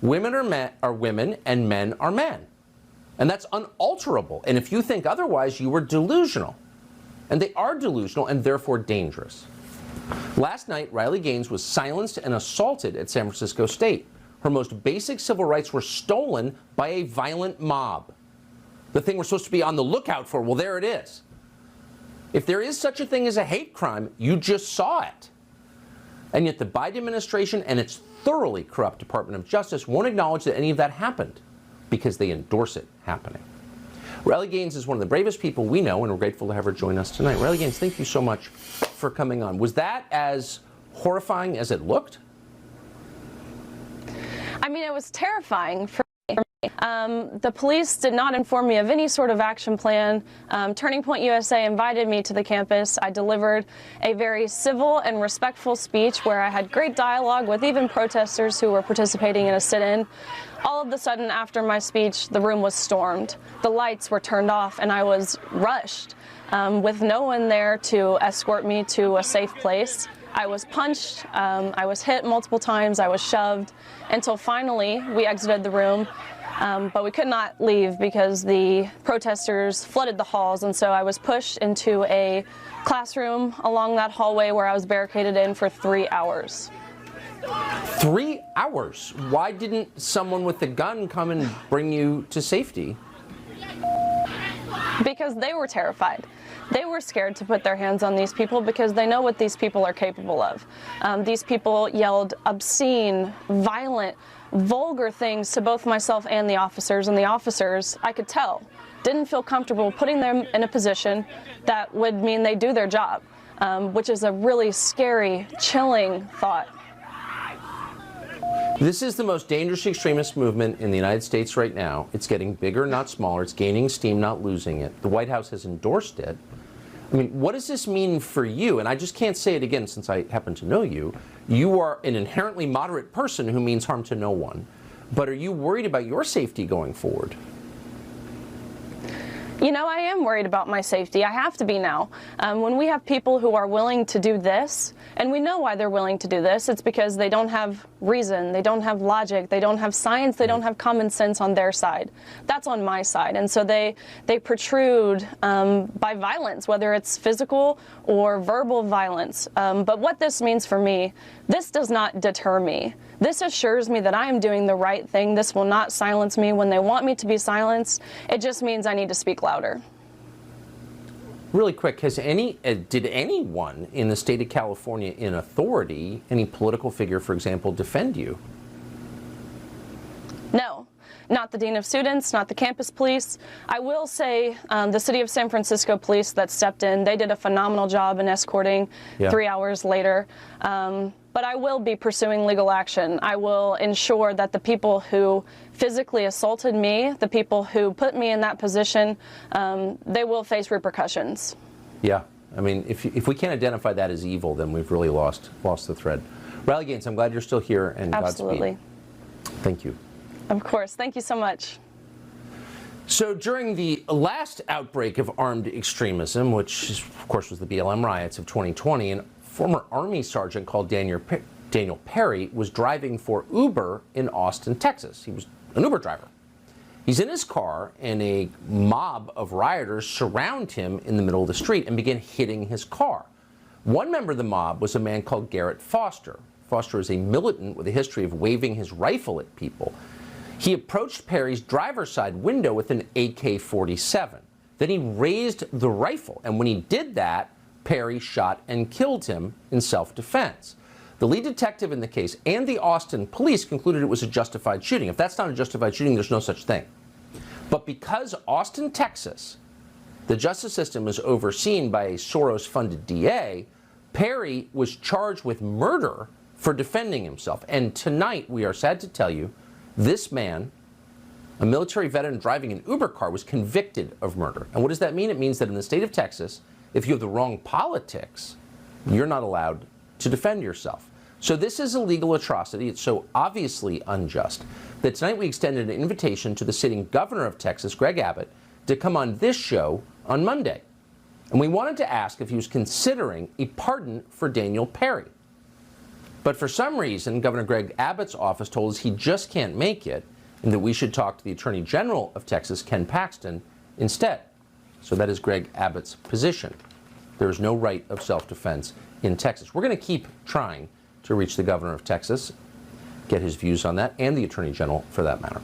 Women are women and men are men. And that's unalterable. And if you think otherwise, you are delusional. And they are delusional and therefore dangerous. Last night, Riley Gaines was silenced and assaulted at San Francisco State. Her most basic civil rights were stolen by a violent mob. The thing we're supposed to be on the lookout for, well, there it is. If there is such a thing as a hate crime, you just saw it. And yet the Biden administration and its thoroughly corrupt Department of Justice won't acknowledge that any of that happened because they endorse it happening. Riley Gaines is one of the bravest people we know, and we're grateful to have her join us tonight. Riley Gaines, thank you so much for coming on. Was that as horrifying as it looked? I mean, it was terrifying for me. The police did not inform me of any sort of action plan. Turning Point USA invited me to the campus. I delivered a very civil and respectful speech where I had great dialogue with even protesters who were participating in a sit-in. All of a sudden, after my speech, the room was stormed. The lights were turned off, and I was rushed with no one there to escort me to a safe place. I was punched, I was hit multiple times, I was shoved, until finally we exited the room. But we could not leave because the protesters flooded the halls, and so I was pushed into a classroom along that hallway where I was barricaded in for 3 hours. 3 hours? Why didn't someone with a gun come and bring you to safety? Because they were terrified. They were scared to put their hands on these people because they know what these people are capable of. These people yelled obscene, violent, vulgar things to both myself and the officers, I could tell, didn't feel comfortable putting them in a position that would mean they do their job, which is a really scary, chilling thought. This is the most dangerous extremist movement in the United States right now. It's getting bigger, not smaller. It's gaining steam, not losing it. The White House has endorsed it. I mean, what does this mean for you? And I just can't say it again since I happen to know you. You are an inherently moderate person who means harm to no one. But are you worried about your safety going forward? You know, I am worried about my safety. I have to be now. When we have people who are willing to do this, and we know why they're willing to do this, it's because they don't have reason, they don't have logic, they don't have science, they don't have common sense on their side. That's on my side. And so they protrude by violence, whether it's physical or verbal violence. But what this means for me, this does not deter me. This assures me that I am doing the right thing. This will not silence me when they want me to be silenced. It just means I need to speak louder. Really quick, did anyone in the state of California in authority, any political figure, for example, defend you? No. Not the dean of students, not the campus police. I will say the city of San Francisco police that stepped in, they did a phenomenal job in escorting 3 hours later. But I will be pursuing legal action. I will ensure that the people who physically assaulted me, the people who put me in that position, they will face repercussions. Yeah. I mean, if we can't identify that as evil, then we've really lost the thread. Riley Gaines, I'm glad you're still here, and Absolutely. Godspeed. Thank you. Of course. Thank you so much. So during the last outbreak of armed extremism, which of course was the BLM riots of 2020, an former Army sergeant called Daniel Perry was driving for Uber in Austin, Texas. He was an Uber driver. He's in his car, and a mob of rioters surround him in the middle of the street and begin hitting his car. One member of the mob was a man called Garrett Foster. Foster is a militant with a history of waving his rifle at people. He approached Perry's driver's side window with an AK-47. Then he raised the rifle, and when he did that, Perry shot and killed him in self-defense. The lead detective in the case and the Austin police concluded it was a justified shooting. If that's not a justified shooting, there's no such thing. But because Austin, Texas, the justice system is overseen by a Soros-funded DA, Perry was charged with murder for defending himself. And tonight, we are sad to tell you, this man, a military veteran driving an Uber car, was convicted of murder. And what does that mean? It means that in the state of Texas, if you have the wrong politics, you're not allowed to defend yourself. So this is a legal atrocity. It's so obviously unjust that tonight we extended an invitation to the sitting governor of Texas, Greg Abbott, to come on this show on Monday. And we wanted to ask if he was considering a pardon for Daniel Perry. But for some reason, Governor Greg Abbott's office told us he just can't make it and that we should talk to the Attorney General of Texas, Ken Paxton, instead. So that is Greg Abbott's position. There is no right of self-defense in Texas. We're going to keep trying to reach the governor of Texas, get his views on that, and the Attorney General for that matter.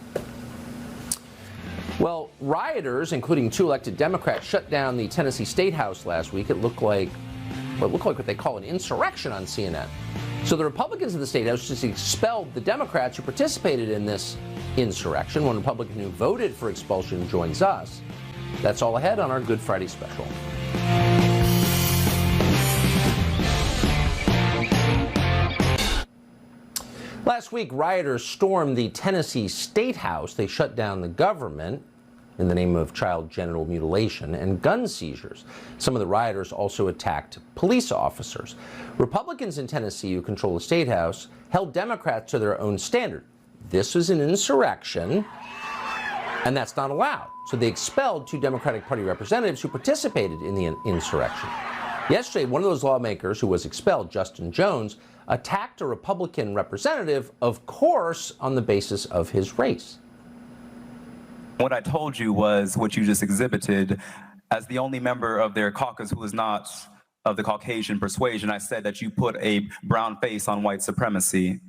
Well, rioters, including 2 elected Democrats, shut down the Tennessee State House last week. It looked like what they call an insurrection on CNN. So the Republicans in the State House just expelled the Democrats who participated in this insurrection. One Republican who voted for expulsion joins us. That's all ahead on our Good Friday special. Last week, rioters stormed the Tennessee State House. They shut down the government in the name of child genital mutilation and gun seizures. Some of the rioters also attacked police officers. Republicans in Tennessee, who control the State House, held Democrats to their own standard. This was an insurrection, and that's not allowed. So they expelled 2 Democratic Party representatives who participated in the insurrection. Yesterday, one of those lawmakers who was expelled, Justin Jones, attacked a Republican representative, of course, on the basis of his race. What I told you was what you just exhibited. As the only member of their caucus who is not of the Caucasian persuasion, I said that you put a brown face on white supremacy.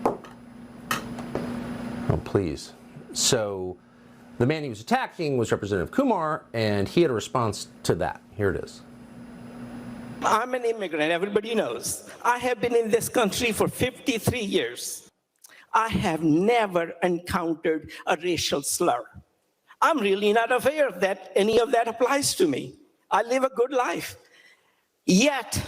Oh, please. So the man he was attacking was Representative Kumar, and he had a response to that. Here it is. I'm an immigrant, everybody knows. I have been in this country for 53 years. I have never encountered a racial slur. I'm really not aware that any of that applies to me. I live a good life. Yet,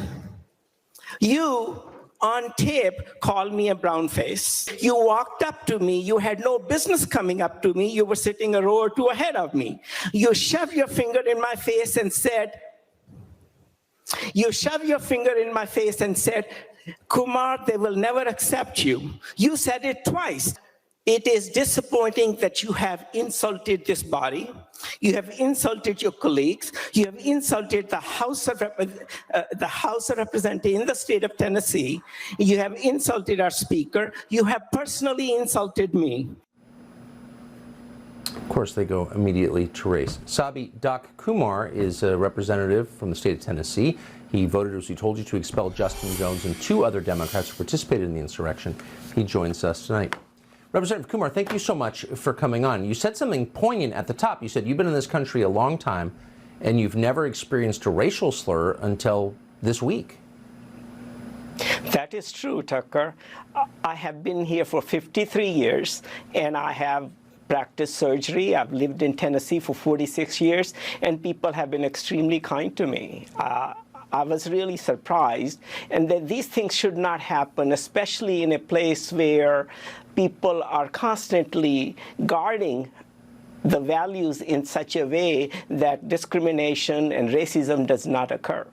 you on tape called me a brown face. You walked up to me. You had no business coming up to me. You were sitting a row or 2 ahead of me. You shoved your finger in my face and said, Kumar, they will never accept you. You said it twice. It is disappointing that you have insulted this body. You have insulted your colleagues. You have insulted the House of Representatives in the state of Tennessee. You have insulted our speaker. You have personally insulted me. Of course, they go immediately to race. Sabi, Doc Kumar is a representative from the state of Tennessee. He voted, as we told you, to expel Justin Jones and 2 other Democrats who participated in the insurrection. He joins us tonight. Representative Kumar, thank you so much for coming on. You said something poignant at the top. You said you've been in this country a long time, and you've never experienced a racial slur until this week. That is true, Tucker. I have been here for 53 years, and I have practiced surgery. I've lived in Tennessee for 46 years, and people have been extremely kind to me. I was really surprised, and that these things should not happen, especially in a place where people are constantly guarding the values in such a way that discrimination and racism does not occur.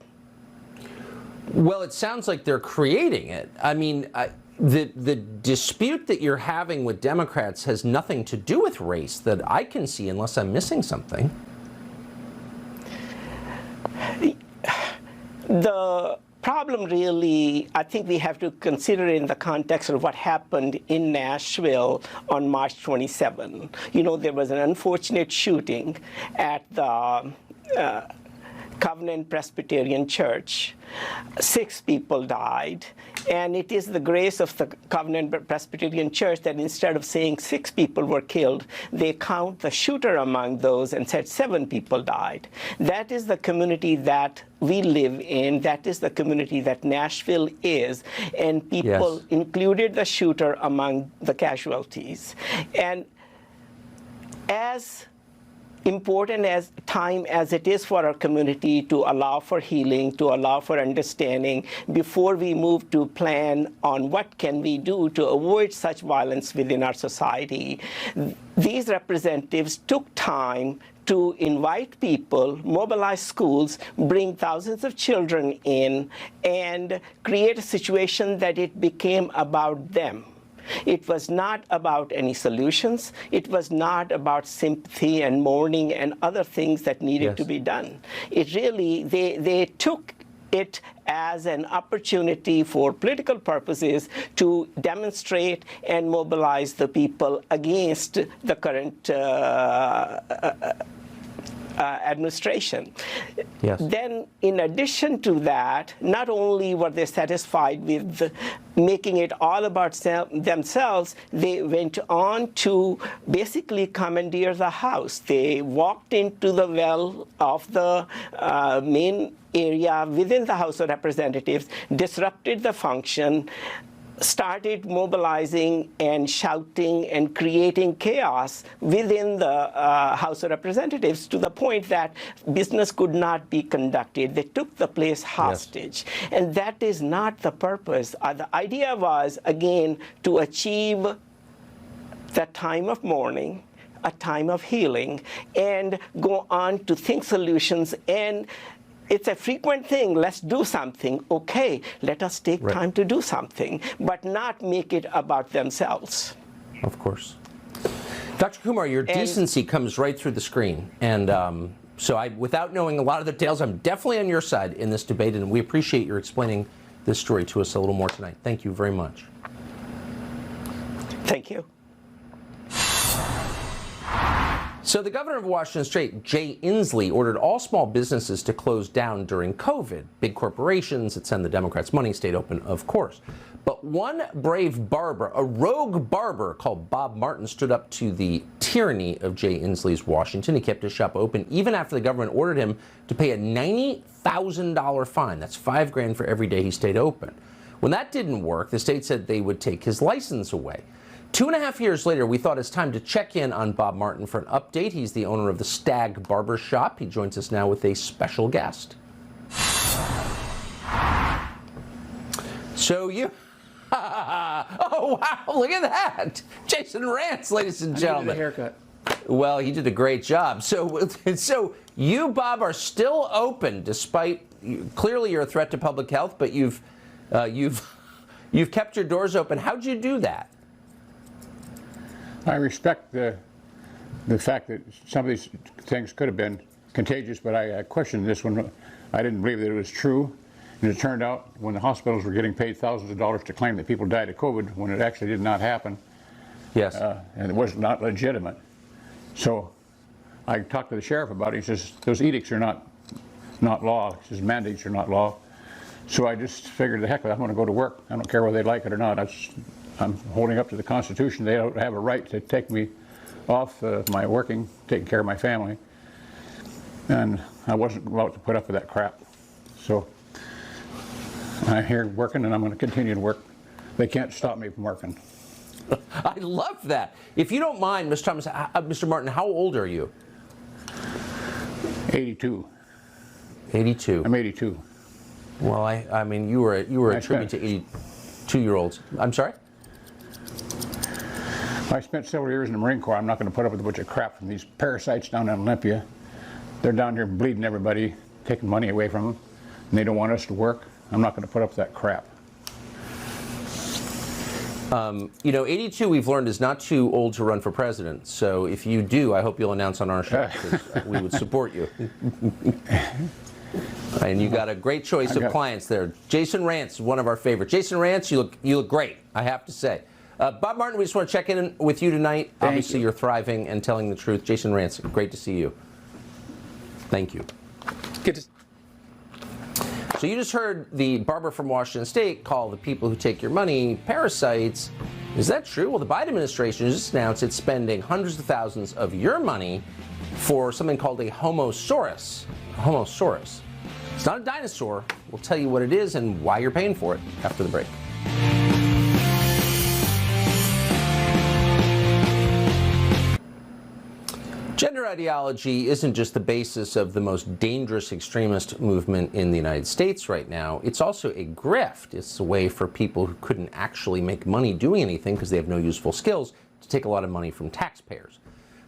Well, it sounds like they're creating it. I mean, the dispute that you're having with Democrats has nothing to do with race that I can see, unless I'm missing something. The problem really, I think we have to consider in the context of what happened in Nashville on March 27. You know, there was an unfortunate shooting at the Covenant Presbyterian Church. 6 people died, and it is the grace of the Covenant Presbyterian Church that instead of saying 6 people were killed, they count the shooter among those and said 7 people died. That is the community that we live in. That is the community that Nashville is, and people included the shooter among the casualties. And as important as time as it is for our community to allow for healing, to allow for understanding, before we move to plan on what can we do to avoid such violence within our society, these representatives took time to invite people, mobilize schools, bring thousands of children in, and create a situation that it became about them. It was not about any solutions. It was not about sympathy and mourning and other things that needed to be done. It really, they took it as an opportunity for political purposes to demonstrate and mobilize the people against the current administration. Then, in addition to that, not only were they satisfied with making it all about themselves, they went on to basically commandeer the House. They walked into the well of the main area within the House of Representatives, disrupted the function, started mobilizing and shouting and creating chaos within the House of Representatives to the point that business could not be conducted. They took the place hostage. Yes. And that is not the purpose. The idea was, again, to achieve that time of mourning, a time of healing, and go on to think solutions. And it's a frequent thing. Let's do something. Okay, let us take time to do something, but not make it about themselves. Of course. Dr. Kumar, your decency comes right through the screen. And so without knowing a lot of the details, I'm definitely on your side in this debate, and we appreciate your explaining this story to us a little more tonight. Thank you very much. Thank you. So the governor of Washington State, Jay Inslee, ordered all small businesses to close down during COVID. Big corporations that send the Democrats money stayed open, of course. But one brave barber, a rogue barber called Bob Martin, stood up to the tyranny of Jay Inslee's Washington. He kept his shop open even after the government ordered him to pay a $90,000 fine. That's $5 grand for every day he stayed open. When that didn't work, the state said they would take his license away. 2.5 years later, we thought it's time to check in on Bob Martin for an update. He's the owner of the Stag Barber Shop. He joins us now with a special guest. So you... oh, wow, look at that. Jason Rantz, ladies and gentlemen. I needed a haircut. Well, he did a great job. So you, Bob, are still open despite... Clearly, you're a threat to public health, but you've kept your doors open. How'd you do that? I respect the fact that some of these things could have been contagious, but I questioned this one. I didn't believe that it was true. And it turned out when the hospitals were getting paid thousands of dollars to claim that people died of COVID when it actually did not happen. Yes. And it was not legitimate. So I talked to the sheriff about it. He says, those edicts are not law. He says, mandates are not law. So I just figured, the heck with it, I'm going to go to work. I don't care whether they like it or not. I'm holding up to the Constitution. They don't have a right to take me off my working, taking care of my family. And I wasn't about to put up with that crap. So I'm here working, and I'm going to continue to work. They can't stop me from working. I love that. If you don't mind, Mr. Thomas, Mr. Martin, how old are you? 82. 82. I'm 82. Well, I mean, you were a tribute to 82-year-olds. I'm sorry? I spent several years in the Marine Corps. I'm not going to put up with a bunch of crap from these parasites down in Olympia. They're down here bleeding everybody, taking money away from them, and they don't want us to work. I'm not going to put up with that crap. 82, we've learned, is not too old to run for president. So if you do, I hope you'll announce on our show, because we would support you. And you got a great choice of clients there. Jason Rantz, one of our favorites. Jason Rantz, you look great, I have to say. Bob Martin, we just want to check in with you tonight. Obviously, you're thriving and telling the truth. Jason Rantz, great to see you. Thank you. Good to... So you just heard the barber from Washington State call the people who take your money parasites. Is that true? Well, the Biden administration just announced it's spending hundreds of thousands of your money for something called a homosaurus. Homosaurus. It's not a dinosaur. We'll tell you what it is and why you're paying for it after the break. Gender ideology isn't just the basis of the most dangerous extremist movement in the United States right now. It's also a grift. It's a way for people who couldn't actually make money doing anything because they have no useful skills to take a lot of money from taxpayers.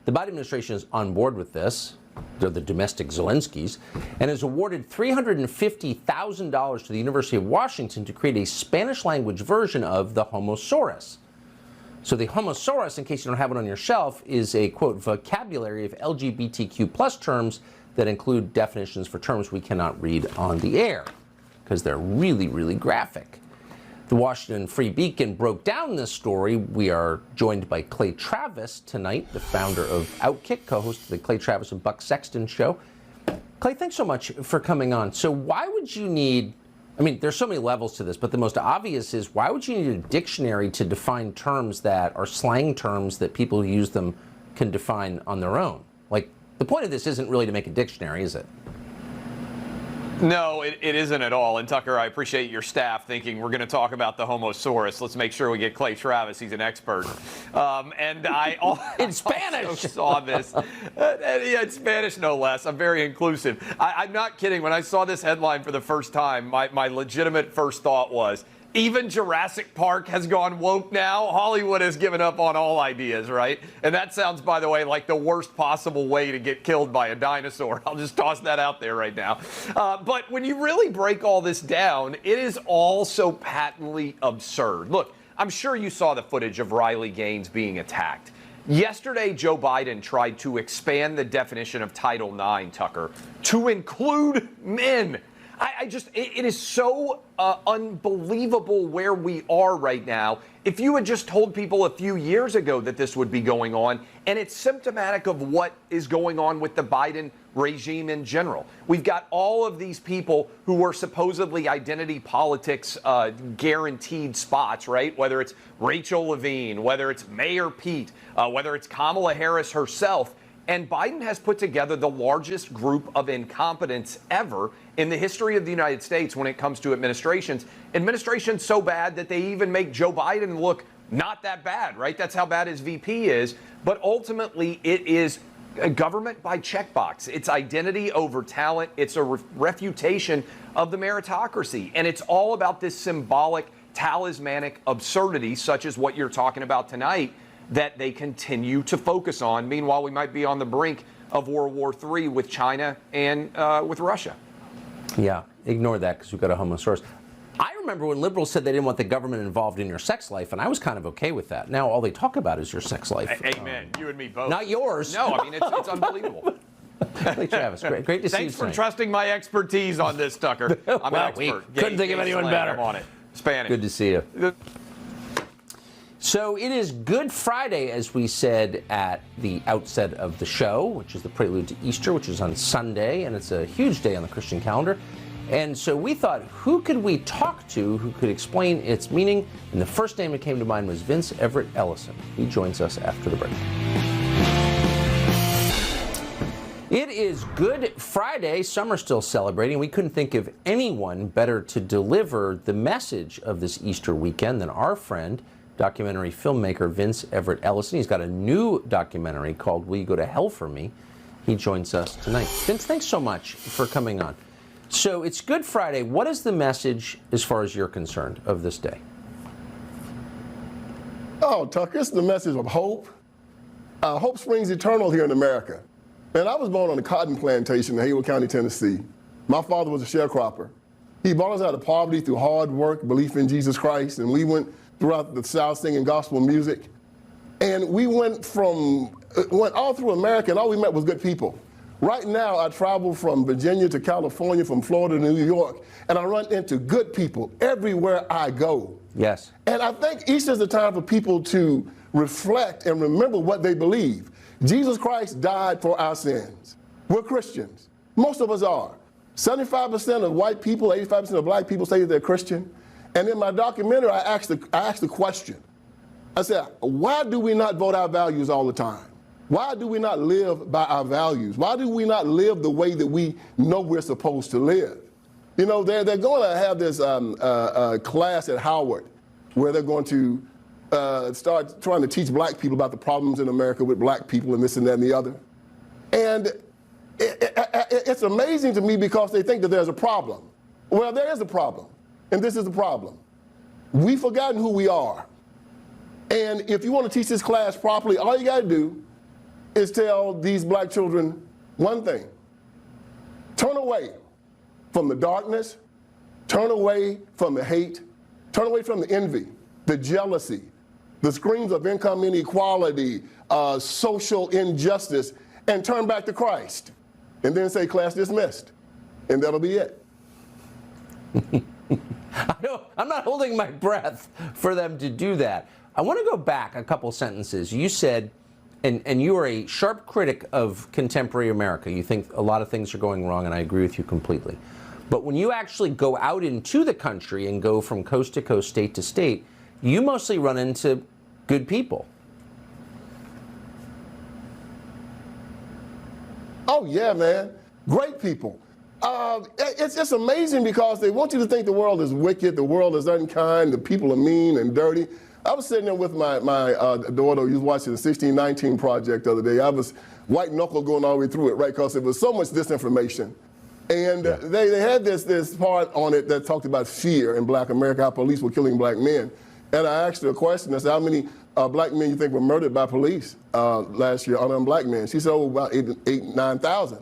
The Biden administration is on board with this. They're the domestic Zelenskys, and has awarded $350,000 to the University of Washington to create a Spanish-language version of the homosaurus. So the homosaurus, in case you don't have it on your shelf, is a, quote, vocabulary of LGBTQ plus terms that include definitions for terms we cannot read on the air, because they're really, really graphic. The Washington Free Beacon broke down this story. We are joined by Clay Travis tonight, the founder of Outkick, co-host of the Clay Travis and Buck Sexton show. Clay, thanks so much for coming on. So why would you need, I mean, there's so many levels to this, but the most obvious is, why would you need a dictionary to define terms that are slang terms that people who use them can define on their own? Like, the point of this isn't really to make a dictionary, is it? No, it isn't at all. And Tucker, I appreciate your staff thinking we're going to talk about the Homosaurus. Let's make sure we get Clay Travis. He's an expert. And I in Spanish also saw this. Yeah, in Spanish, no less. I'm very inclusive. I'm not kidding. When I saw this headline for the first time, my legitimate first thought was, even Jurassic Park has gone woke now. Hollywood has given up on all ideas, right? And that sounds, by the way, like the worst possible way to get killed by a dinosaur. I'll just toss that out there right now. But when you really break all this down, it is all so patently absurd. Look, I'm sure you saw the footage of Riley Gaines being attacked. Yesterday, Joe Biden tried to expand the definition of Title IX, Tucker, to include men. It is so unbelievable where we are right now. If you had just told people a few years ago that this would be going on, and it's symptomatic of what is going on with the Biden regime in general. We've got all of these people who were supposedly identity politics guaranteed spots, right? Whether it's Rachel Levine, whether it's Mayor Pete, whether it's Kamala Harris herself. And Biden has put together the largest group of incompetents ever in the history of the United States when it comes to administrations. Administrations so bad that they even make Joe Biden look not that bad, right? That's how bad his VP is. But ultimately, it is a government by checkbox. It's identity over talent. It's a refutation of the meritocracy. And it's all about this symbolic, talismanic absurdity, such as what you're talking about tonight, that they continue to focus on. Meanwhile, we might be on the brink of World War III with China and with Russia. Yeah, ignore that because we've got a Homosaurus. I remember when liberals said they didn't want the government involved in your sex life, and I was kind of okay with that. Now all they talk about is your sex life. Amen. You and me both. Not yours. No, I mean, it's unbelievable. Clay Travis, great to see you. Thanks for trusting my expertise on this, Tucker. I'm an expert. We couldn't think of anyone better. I'm on it. Spanish. Good to see you. So it is Good Friday, as we said at the outset of the show, which is the prelude to Easter, which is on Sunday, and it's a huge day on the Christian calendar. And so we thought, who could we talk to who could explain its meaning? And the first name that came to mind was Vince Everett Ellison. He joins us after the break. It is Good Friday. Some are still celebrating. We couldn't think of anyone better to deliver the message of this Easter weekend than our friend, documentary filmmaker Vince Everett Ellison. He's got a new documentary called Will You Go to Hell for Me? He joins us tonight. Vince, thanks so much for coming on. So it's Good Friday. What is the message, as far as you're concerned, of this day? Oh, Tucker, it's the message of hope. Hope springs eternal here in America. And I was born on a cotton plantation in Haywood County, Tennessee. My father was a sharecropper. He brought us out of poverty through hard work, belief in Jesus Christ, and we went throughout the South singing gospel music. And we went all through America, and all we met was good people. Right now, I travel from Virginia to California, from Florida to New York, and I run into good people everywhere I go. Yes. And I think Easter is the time for people to reflect and remember what they believe. Jesus Christ died for our sins. We're Christians. Most of us are. 75% of white people, 85% of black people say they're Christian. And in my documentary, I asked the question. I said, why do we not vote our values all the time? Why do we not live by our values? Why do we not live the way that we know we're supposed to live? You know, they're going to have this class at Howard where they're going to start trying to teach black people about the problems in America with black people and this and that and the other. And it's amazing to me because they think that there's a problem. Well, there is a problem. And this is the problem. We've forgotten who we are. And if you want to teach this class properly, all you got to do is tell these black children one thing. Turn away from the darkness, turn away from the hate, turn away from the envy, the jealousy, the screams of income inequality, social injustice, and turn back to Christ. And then say, class dismissed. And that'll be it. I'm not holding my breath for them to do that. I want to go back a couple sentences. You said, and you are a sharp critic of contemporary America. You think a lot of things are going wrong, and I agree with you completely. But when you actually go out into the country and go from coast to coast, state to state, you mostly run into good people. Oh, yeah, man. Great people. It's amazing because they want you to think the world is wicked, the world is unkind, the people are mean and dirty. I was sitting there with my daughter who was watching the 1619 Project the other day. I was white knuckle going all the way through it, right, because there was so much disinformation. And they had this part on it that talked about fear in black America, how police were killing black men. And I asked her a question. I said, how many black men you think were murdered by police last year, unarmed black men? She said, oh, about 9,000.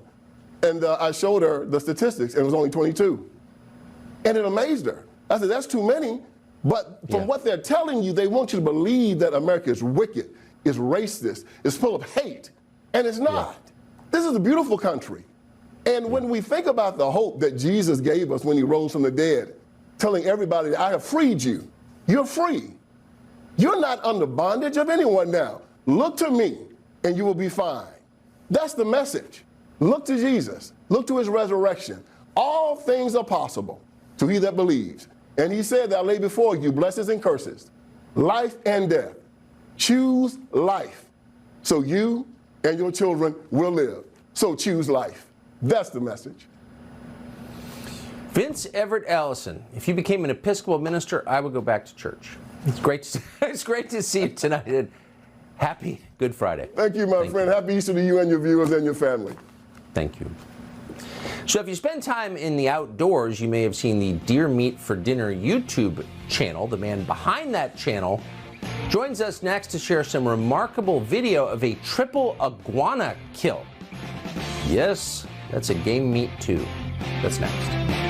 And I showed her the statistics, and it was only 22. And it amazed her. I said, that's too many. But from what they're telling you, they want you to believe that America is wicked, is racist, is full of hate. And it's not. This is a beautiful country. And when we think about the hope that Jesus gave us when he rose from the dead, telling everybody, I have freed you, you're free. You're not under bondage of anyone now. Look to me, and you will be fine. That's the message. Look to Jesus. Look to his resurrection. All things are possible to he that believes. And he said that I lay before you blessings and curses, life and death. Choose life so you and your children will live. So choose life. That's the message. Vince Everett Allison, if you became an Episcopal minister, I would go back to church. It's great to see you tonight. And happy Good Friday. Thank you, my friend. Happy Easter to you and your viewers and your family. Thank you. So if you spend time in the outdoors, you may have seen the Deer Meat for Dinner YouTube channel. The man behind that channel joins us next to share some remarkable video of a triple iguana kill. Yes, that's a game meat too. That's next.